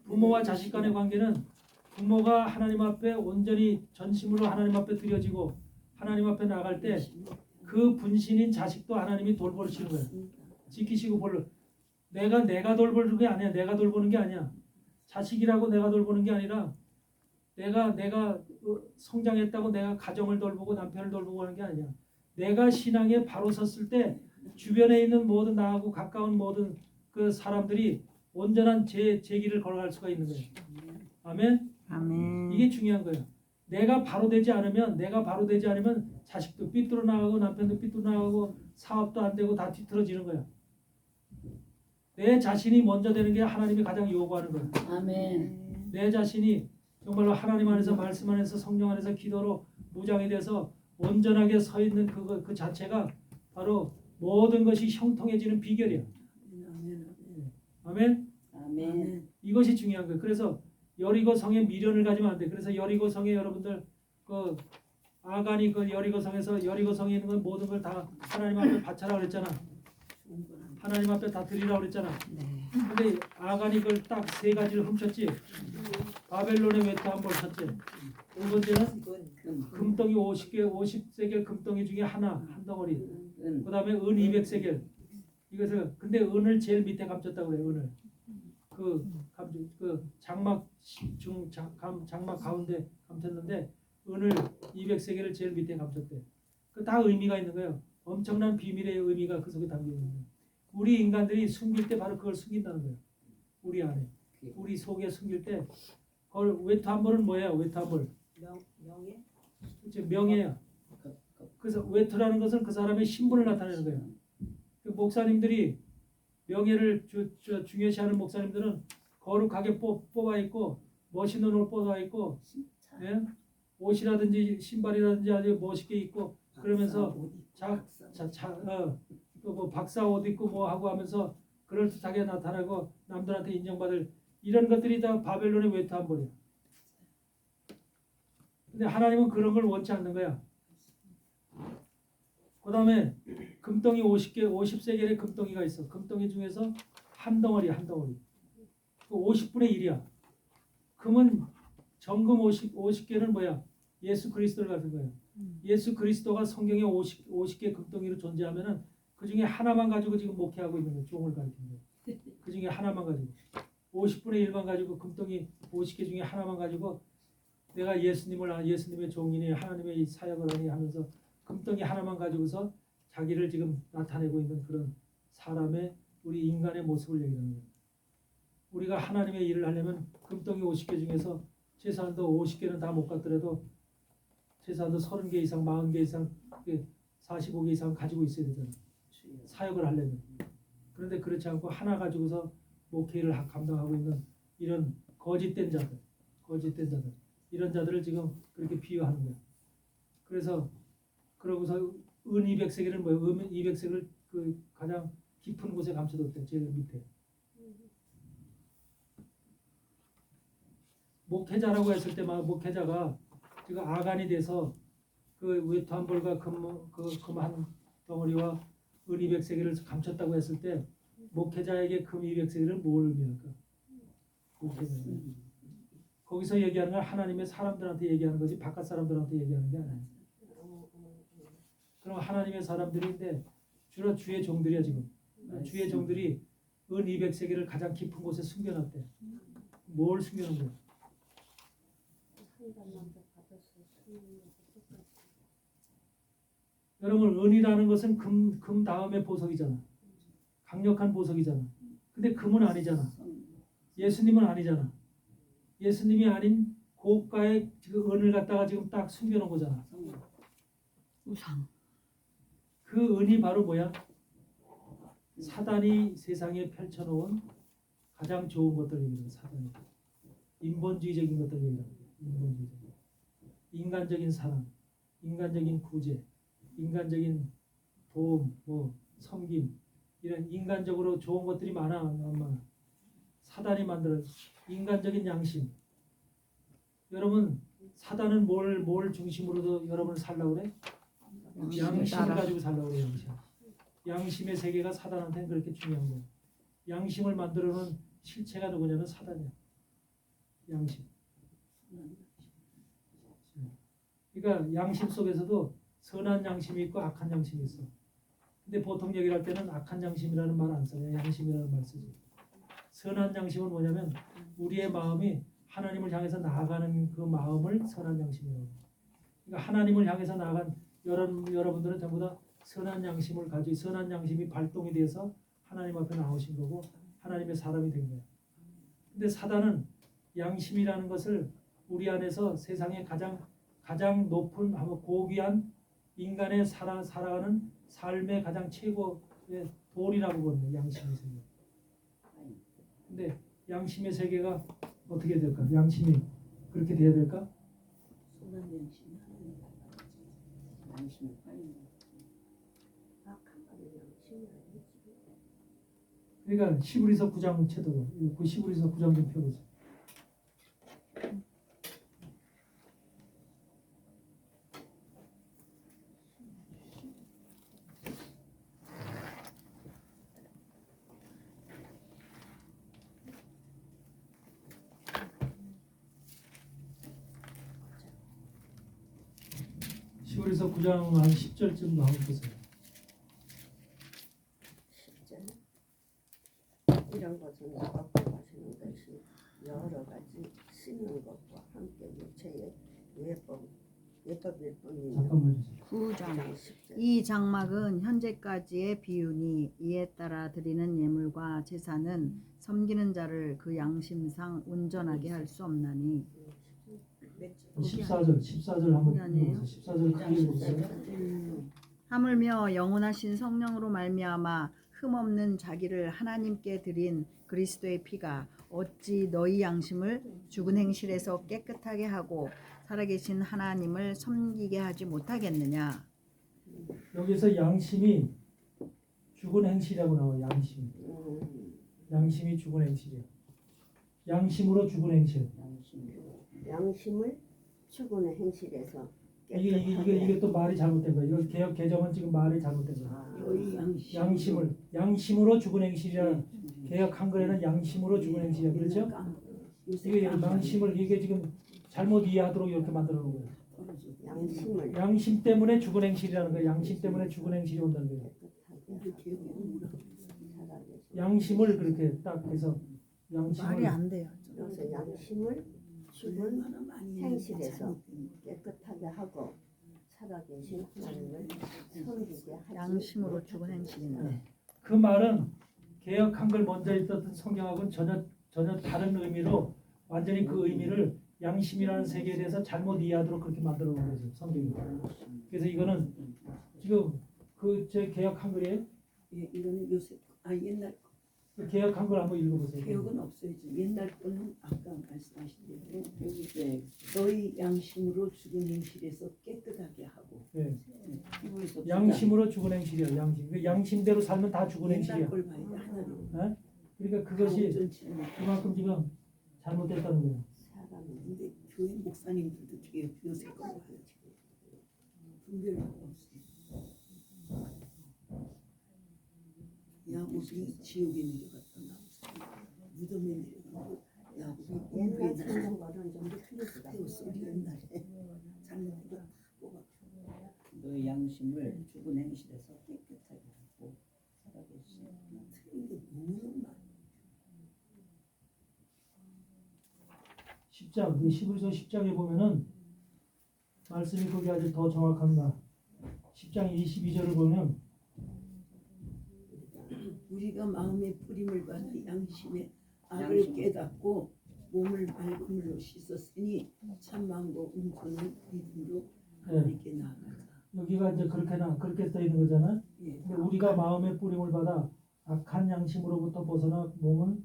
부모와 자식 간의 관계는 부모가 하나님 앞에 온전히 전심으로 하나님 앞에 드려지고 하나님 앞에 나갈 때 그 분신인 자식도 하나님이 돌보시는 거야. 지키시고 내가 돌보는 게 아니야. 내가 돌보는 게 아니야. 자식이라고 내가 돌보는 게 아니라 내가 성장했다고 내가 가정을 돌보고 남편을 돌보고 하는 게 아니야. 내가 신앙에 바로 섰을 때 주변에 있는 모든 나하고 가까운 모든 그 사람들이 온전한 제 길을 걸어갈 수가 있는 거예요. 아멘. 아멘. 이게 중요한 거예요. 내가 바로 되지 않으면 자식도 삐뚤어 나가고 남편도 삐뚤어 나가고 사업도 안 되고 다 뒤틀어지는 거야. 내 자신이 먼저 되는 게 하나님이 가장 요구하는 거야. 아멘. 내 자신이 정말로 하나님 안에서 말씀 안에서 성령 안에서 기도로 무장이 돼서 온전하게 서 있는 그 자체가 바로 모든 것이 형통해지는 비결이야. 아멘. 아멘. 이것이 중요한 거예요. 그래서 여리고 성에 미련을 가지면 안 돼. 그래서 여리고 성에 여러분들 그 아간이 그 여리고 성에서 여리고 성에 있는 건 모든 걸 다 하나님 앞에 바쳐라 그랬잖아. 하나님 앞에 다 드리라고 그랬잖아. 근데 아간이 그걸 딱 세 가지를 훔쳤지. 바벨론의 외투 한 벌 쳤지. 두 번째는 금덩이 50세겔 금덩이 중에 한 덩어리. 그 다음에 은 200세겔. 이것을 근데 은을 제일 밑에 감췄다고 그래요. 은을 그 장막 장막 가운데 감췄는데 은을 200세겔을 제일 밑에 감췄대. 그 다 의미가 있는 거예요. 엄청난 비밀의 의미가 그 속에 담겨 있는 거예요. 우리 인간들이 숨길 때 바로 그걸 숨긴다는 거예요. 우리 안에, 우리 속에 숨길 때 그걸 외투 한 벌은 뭐예요? 외투 한 벌. 명예? 그치, 명예야. 그래서 외투라는 것은 그 사람의 신분을 나타내는 거예요. 그 목사님들이 명예를 중요시하는 목사님들은 거룩하게 뽑아 있고 멋있는 옷 뽑아 있고 예? 옷이라든지 신발이라든지 아주 멋있게 입고 그러면서 뭐 박사 옷 입고 뭐 하고 하면서 그럴듯하게 나타나고 남들한테 인정받을 이런 것들이 다 바벨론의 외투 한 벌이야. 근데 하나님은 그런 걸 원치 않는 거야. 그 다음에 금덩이 50세겔의 금덩이가 있어. 금덩이 중에서 한 덩어리. 그 50분의 1이야. 금은 정금 50개는 뭐야? 예수 그리스도를 가진 거야. 예수 그리스도가 성경에 50개 금덩이로 존재하면은 그 중에 하나만 가지고 지금 목회하고 있는 거야. 종을 가리키는 거야. 그 중에 하나만 가지고 50분의 1만 가지고 금덩이 50개 중에 하나만 가지고 내가 예수님의 종이니 하나님의 사역을 하니 하면서 금덩이 하나만 가지고서 자기를 지금 나타내고 있는 그런 사람의 우리 인간의 모습을 얘기하는 거예요. 우리가 하나님의 일을 하려면 금덩이 50개 중에서 최소한도 50개는 다 못 갖더라도 최소한도 30개 이상, 40개 이상, 45개 이상 가지고 있어야 되잖아요. 사역을 하려면. 그런데 그렇지 않고 하나 가지고서 목회를 감당하고 있는 이런 거짓된 자들 이런 자들을 지금 그렇게 비유하는 거예요. 그래서 그러고서 은 200세겔은 뭐예요? 은 200세겔을 그 가장 깊은 곳에 감춰뒀대. 제일 밑에. 목회자라고 했을 때만 목회자가 지금 아간이 돼서 그 외투 한 벌과 금 한 덩어리와 은 200세겔을 감췄다고 했을 때 목회자에게 금 200세겔은 뭘 의미할까? 목회자는 거기서 얘기하는 건 하나님의 사람들한테 얘기하는 거지 바깥 사람들한테 얘기하는 게 아니에요. 그럼 하나님의 사람들인데 주로 주의 종들이야 지금. 주의 종들이 은 200세겔을 가장 깊은 곳에 숨겨놨대. 뭘 숨겨놓은 거야? 여러분 은이라는 것은 금 다음에 보석이잖아. 강력한 보석이잖아. 근데 금은 아니잖아. 예수님은 아니잖아. 예수님이 아닌 고가의 지금 은을 갖다가 지금 딱 숨겨놓은 거잖아. 우상. 그 은이 바로 뭐야? 사단이 세상에 펼쳐놓은 가장 좋은 것들 얘기해요. 사단이 인본주의적인 것들 얘기해요. 인본주의적인 인간적인 사랑, 인간적인 구제, 인간적인 도움, 뭐 섬김 이런 인간적으로 좋은 것들이 많아. 엄마. 사단이 만들어 인간적인 양심. 여러분 사단은 뭘 중심으로도 여러분을 살라고 그래? 양심을 가지고 살라고 그래. 양심의 세계가 사단한테는 그렇게 중요한 거예요. 양심을 만들어놓은 실체가 누구냐면 사단이야. 양심. 그러니까 양심 속에서도 선한 양심이 있고 악한 양심이 있어. 근데 보통 얘기를 할 때는 악한 양심이라는 말 안 써요. 양심이라는 말 쓰지. 선한 양심은 뭐냐면 우리의 마음이 하나님을 향해서 나아가는 그 마음을 선한 양심이라고 해요. 그러니까 하나님을 향해서 나아간 여러분들은 전부 다 선한 양심을 가지고 선한 양심이 발동이 돼서 하나님 앞에 나오신 거고 하나님의 사람이 된 거예요. 근데 사단은 양심이라는 것을 우리 안에서 세상에 가장 높은 고귀한 인간의 살아가는 삶의 가장 최고의 도리라고 보는 양심의 세계. 근데 양심의 세계가 어떻게 될까? 양심이 그렇게 돼야 될까? 선한 양심이 하나님 양심이 파인 악한 말은 양심이 아니지. 그러니까 시브리서 9장 채도 그 시브리서 9장 좀 펴보세요. 시브리서 9장 한 10절쯤 한번 보세요. 이런 것은 먹고 마시는 것이 여러 가지 씻는 것과 함께 육체의 예법일 뿐이며 잠깐만요. 9장 10절. 이 장막은 현재까지의 비유니 이에 따라 드리는 예물과 제사는 섬기는 자를 그 양심상 온전하게 할 수 없나니 14절 한번 거기 아니에요? 읽어보세요. 14절 크게 읽어보세요. 하물며 영원하신 성령으로 말미암아 흠없는 자기를 하나님께 드린 그리스도의 피가 어찌 너희 양심을 죽은 행실에서 깨끗하게 하고 살아계신 하나님을 섬기게 하지 못하겠느냐. 여기서 양심이 죽은 행실이라고 나와요. 양심이 죽은 행실이야. 양심으로 죽은 행실. 양심을 죽은 행실에서 이게 또 말이 잘못된 거야. 이거 개혁 개정은 지금 말이 잘못된 거야. 양심으로 죽은 행실이라 개혁 한글에는 양심으로 죽은 행실이야. 그렇죠? 이게 양심을 이게 지금 잘못 이해하도록 이렇게 만들어 놓은 거야. 양심을 양심 때문에 죽은 행실이라는 거야. 양심 때문에 죽은 행실이 온다는 거야. 양심을 그렇게 딱 해서 말이 양심을 안 돼요. 그래서 양심을 죽은 행실에서 깨끗하게 하고 살아계신 하나님을 섬기게 하지 양심으로 죽은 행실인데 그 말은 개혁 한글 먼저 있었던 성경하고는 전혀 다른 의미로 완전히 그 의미를 양심이라는 세계에 대해서 잘못 이해하도록 그렇게 만들어 놓은 거죠. 성경이. 그래서 이거는 지금 그 제 개혁 한글에 예, 이거는 요새 옛날 그 개혁 한글 한번 읽어보세요. 기억은 없어야지. 옛날 거는 아까 말씀하신 대로 너희 양심으로 죽은 행실에서 깨끗하게 하고 네. 양심으로 죽은 행실이야. 양심. 그 양심대로 살면 다 죽은 옛날 행실이야. 걸 봐야 돼 하나님. 네? 그러니까 그것이 그만큼 지금 잘못됐다는 거예요. 사람은 근데 교회 목사님들도 뒤에 요새 걸 봐야지. 분별이 없어. 야곱이 지옥에 내려갔던 무덤에 내려가고 야곱이 옛날 찾는 거는 좀 틀리지가 태웠어 우리 옛날에 잘못된 거다 뽑아. 너의 양심을 죽은 행실에서 깨끗하게 하고 살아계신 틀린 게 너무 많아. 10장, 그 시브리서 10장에 보면은 말씀이 거기 아주 더 정확합니다. 10장 22절을 보면 우리가 마음의 뿌림을 받아 양심의 악을 깨닫고 몸을 맑은 물로 씻었으니 참망고 온전한 믿음으로 하나님께 나아가자. 여기가 이제 그렇게 써 있는 거잖아. 예. 근데 우리가 마음의 뿌림을 받아 악한 양심으로부터 벗어나 몸은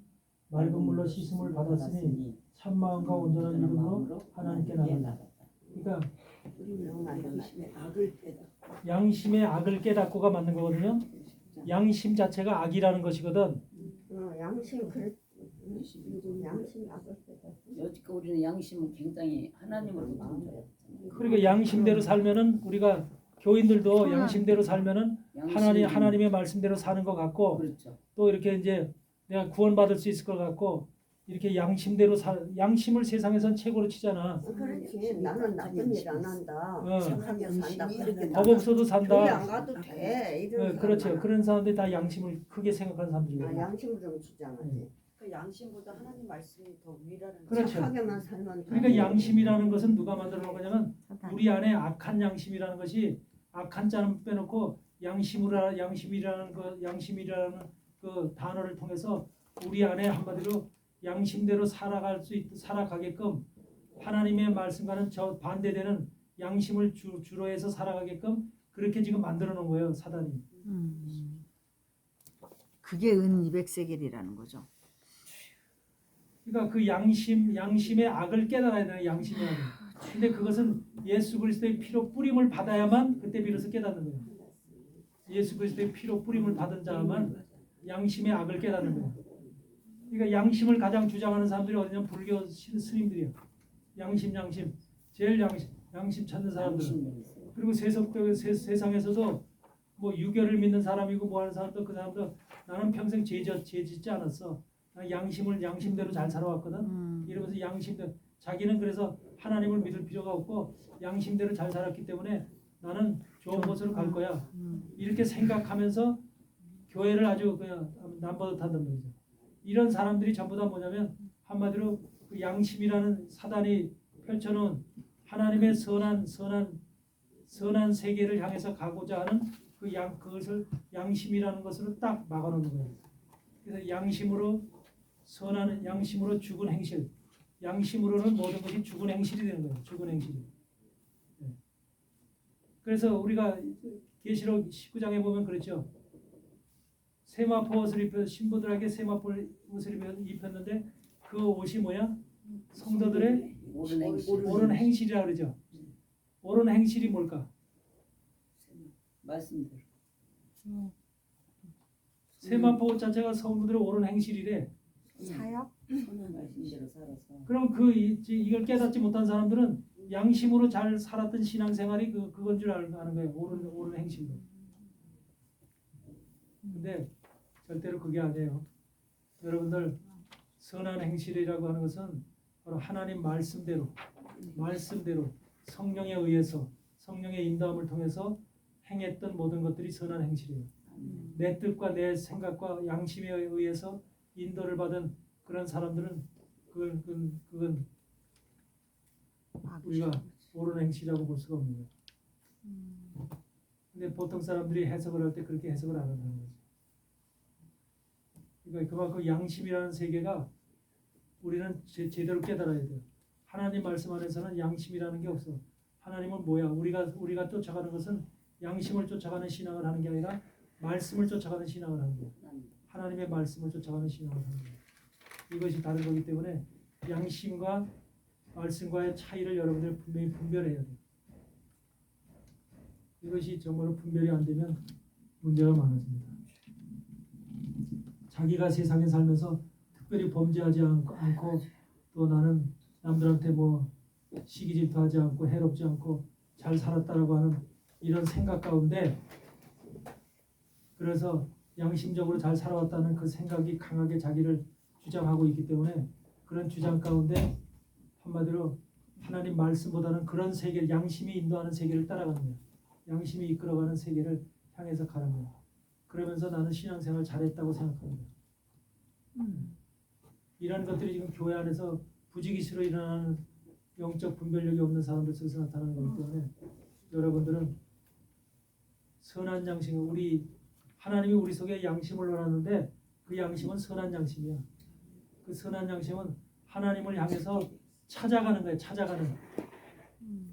맑은 물로 씻음을 받았으니 참 마음과 온전한 믿음으로 하나님께 나아가자. 그러니까 뿌림을 받아 양심의 악을 깨닫고 양심의 악을 깨닫고가 맞는 거거든요. 양심 자체가 악이라는 것이거든. 양심 그래 양심 악을 깨닫고 여지껏 우리는 양심은 굉장히 하나님으로부터 온거예요. 그러니까 양심대로 살면은 우리가 교인들도 양심대로 살면은 하나님의 말씀대로 사는 것 같고 그렇죠. 또 이렇게 이제 내가 구원받을 수 있을 것 같고 이렇게 양심대로 양심을 세상에선 최고로 치잖아. 그렇지 나는 나쁜 일 안 한다 착하게 산다 그렇게 법 없어도 교회 산다. 안 가도 돼 이런 그렇죠. 사람 그런 사람들이 다 양심을 크게 생각하는 사람들이에요. 양심을 좀 주장하지 그 양심보다 하나님 말씀이 더 위라는 그렇죠. 착하게만 살면 그러니까 양심이라는 것은 누가 만들어 놓은 거냐면 사단. 우리 안에 악한 양심이라는 것이 악한 자는 빼놓고 양심이라는 그 단어를 통해서 우리 안에 한마디로 양심대로 살아가게끔 하나님의 말씀과는 저 반대되는 양심을 주로 해서 살아가게끔 그렇게 지금 만들어 놓은 거예요, 사단이. 그게 은 200세겔이라는 거죠. 그러니까 그 양심의 악을 깨달아야 되는 양심의 악을. 근데 그것은 예수 그리스도의 피로 뿌림을 받아야만 그때 비로소 깨닫는 거예요. 예수 그리스도의 피로 뿌림을 받은 자만 양심의 악을 깨닫는 거예요. 그러니까 양심을 가장 주장하는 사람들이 어디냐면 불교 스님들이에요. 양심 제일 양심 찾는 사람들은. 양심이 있어요. 그리고 세상에서도 뭐 유교를 믿는 사람이고 뭐 하는 사람도 그 사람도 나는 평생 죄 짓지 않았어. 나 양심대로 잘 살아왔거든. 이러면서 양심대로 자기는 그래서 하나님을 믿을 필요가 없고 양심대로 잘 살았기 때문에 나는 좋은 곳으로 갈 거야. 이렇게 생각하면서 교회를 아주 그냥 남버릇한단 말이죠. 이런 사람들이 전부 다 뭐냐면 한마디로 그 양심이라는 사단이 펼쳐놓은 하나님의 선한 세계를 향해서 가고자 하는 그것을 양심이라는 것으로 딱 막아놓는 거예요. 그래서 양심으로 죽은 행실, 양심으로는 모든 것이 죽은 행실이 되는 거예요. 죽은 행실이. 네. 그래서 우리가 계시록 19장에 보면 그렇죠. 세마포 옷을 입혀 신부들에게 세마포 옷을 입혔는데 그 옷이 뭐야? 성도들의 옳은 행실이라 그러죠. 옳은 행실이 뭘까? 말씀대로. 세마포 옷 자체가 성도들의 옳은 행실이래. 사역? 선한 말씀대로 살아서. 그럼 이걸 깨닫지 못한 사람들은 양심으로 잘 살았던 신앙생활이 그건 줄 아는 거예요. 옳은 행실로. 근데 절대로 그게 아니에요. 여러분들 선한 행실이라고 하는 것은 바로 하나님 말씀대로 성령에 의해서 성령의 인도함을 통해서 행했던 모든 것들이 선한 행실이에요. 내 뜻과 내 생각과 양심에 의해서 인도를 받은 그런 사람들은 그건 우리가 옳은 행실이라고 볼 수가 없는 거예요. 근데 보통 사람들이 해석을 할 때 그렇게 해석을 안 한다는 거죠. 그러니까 그만큼 양심이라는 세계가 우리는 제대로 깨달아야 돼요. 하나님 말씀 안에서는 양심이라는 게 없어. 하나님은 뭐야? 우리가 쫓아가는 것은 양심을 쫓아가는 신앙을 하는 게 아니라 말씀을 쫓아가는 신앙을 하는 거예요. 하나님의 말씀을 쫓아가는 신앙을 하는 거예요. 이것이 다른 거기 때문에 양심과 말씀과의 차이를 여러분들 분명히 분별해야 돼요. 이것이 정말로 분별이 안 되면 문제가 많아집니다. 자기가 세상에 살면서 특별히 범죄하지 않고 또 나는 남들한테 뭐 시기 질투하지 않고 해롭지 않고 잘 살았다라고 하는 이런 생각 가운데 그래서 양심적으로 잘 살아왔다는 그 생각이 강하게 자기를 주장하고 있기 때문에 그런 주장 가운데 한마디로 하나님 말씀보다는 그런 세계, 양심이 인도하는 세계를 따라가는 거예요. 양심이 이끌어가는 세계를 향해서 가는 거예요. 그러면서 나는 신앙생활 잘했다고 생각합니다. 이런 것들이 지금 교회 안에서 부지기수로 일어나는 영적 분별력이 없는 사람들 속에서 나타나는 거기 때문에 여러분들은 선한 양심, 하나님이 우리 속에 양심을 넣어놨는데 그 양심은 선한 양심이야. 그 선한 양심은 하나님을 향해서 찾아가는 거예요.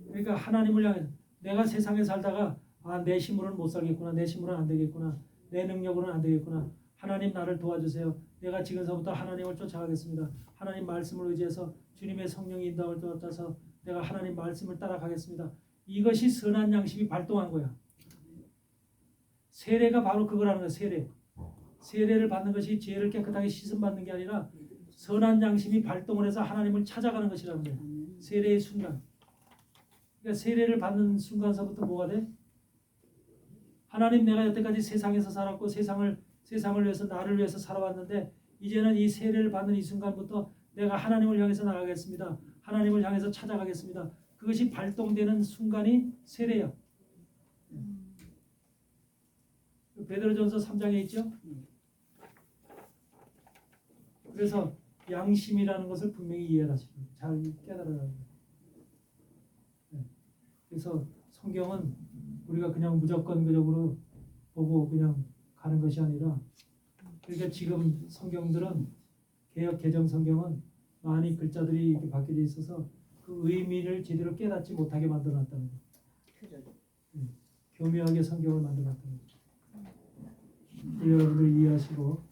그러니까 하나님을 향해서 내가 세상에 살다가 내 힘으로는 못 살겠구나. 내 힘으로는 안 되겠구나. 내 능력으로는 안 되겠구나. 하나님 나를 도와주세요. 내가 지금서부터 하나님을 쫓아가겠습니다. 하나님 말씀을 의지해서 주님의 성령의 인도함을 따라서 내가 하나님 말씀을 따라가겠습니다. 이것이 선한 양심이 발동한 거야. 세례가 바로 그거라는 거야. 세례를 받는 것이 죄를 깨끗하게 씻음받는 게 아니라 선한 양심이 발동을 해서 하나님을 찾아가는 것이라는 거야. 세례의 순간. 그러니까 세례를 받는 순간서부터 뭐가 돼? 하나님 내가 여태까지 세상에서 살았고 세상을 위해서 나를 위해서 살아왔는데 이제는 이 세례를 받는 이 순간부터 내가 하나님을 향해서 나가겠습니다. 하나님을 향해서 찾아가겠습니다. 그것이 발동되는 순간이 세례야. 베드로전서 3장에 있죠. 그래서 양심이라는 것을 분명히 이해하시고 잘 깨달아야 합니다. 그래서 성경은 우리가 그냥 무조건적으로 보고 그냥 가는 것이 아니라 그러니까 지금 성경들은 개역 개정 성경은 많이 글자들이 이렇게 바뀌어져 있어서 그 의미를 제대로 깨닫지 못하게 만들어놨다는 거예요. 교묘하게 성경을 만들어놨다는 거예요. 여러분들 이해하시고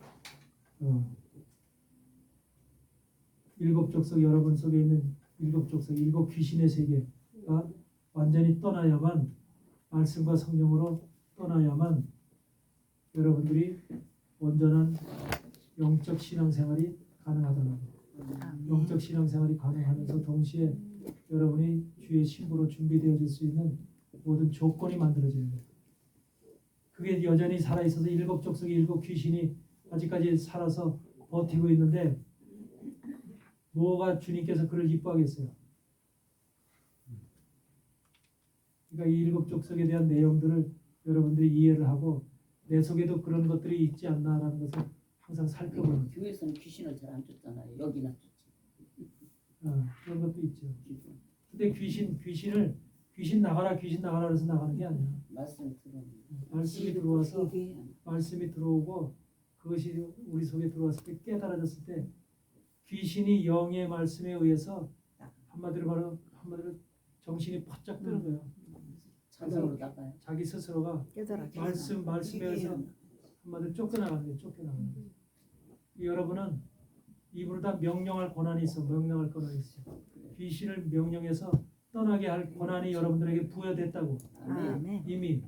일곱 족속 여러분 속에 있는 일곱 족속 일곱 귀신의 세계가 완전히 떠나야만 말씀과 성령으로 떠나야만 여러분들이 온전한 영적 신앙생활이 가능하다는 거예요. 아멘. 영적 신앙생활이 가능하면서 동시에 여러분이 주의 신부로 준비되어질 수 있는 모든 조건이 만들어지는 거예요. 그게 여전히 살아있어서 일곱 족속의 일곱 귀신이 아직까지 살아서 버티고 있는데 뭐가 주님께서 그를 이뻐하겠어요? 그러니까 이 일곱 족속에 대한 내용들을 여러분들이 이해를 하고 내 속에도 그런 것들이 있지 않나라는 것을 항상 살펴보는 교회에서는 귀신을 잘 안 쫓잖아요. 여기나 쫓지. 그런 것도 있죠. 귀신. 근데 귀신 나가라 그래서 나가는 게 아니야. 말씀 들으면 말씀이 들어와서 얘기해야 돼. 말씀이 들어오고 그것이 우리 속에 들어왔을 때 깨달아졌을 때 귀신이 영의 말씀에 의해서 한마디로 정신이 퍼쩍 뜨는 거예요. 자동으로 나가요. 자기 스스로가 깨달았겠어. 말씀에 의해서 한마디로 쫓겨나가는 거예요. 쫓겨나가는 거예요. 여러분은 입으로 다 명령할 권한이 있어. 명령할 권한이 있어. 귀신을 명령해서 떠나게 할 권한이 여러분들에게 부여됐다고. 아멘. 아멘. 이미.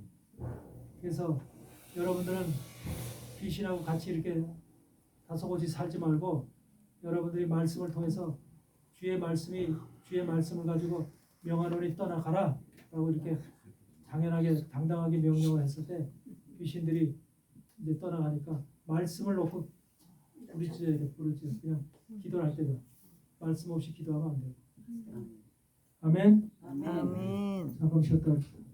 그래서 여러분들은 귀신하고 같이 이렇게 다소곳이 살지 말고 여러분들이 말씀을 통해서 주의 말씀을 가지고 명하노니 떠나가라 라고 이렇게 당연하게 당당하게 명령을 했을 때 귀신들이 이제 떠나가니까 말씀을 놓고 부르짖어야 돼. 그냥 기도를 할 때도 말씀 없이 기도하면 안 돼요. 아멘. 아멘. 아멘. 잠깐 쉬었다 할게요.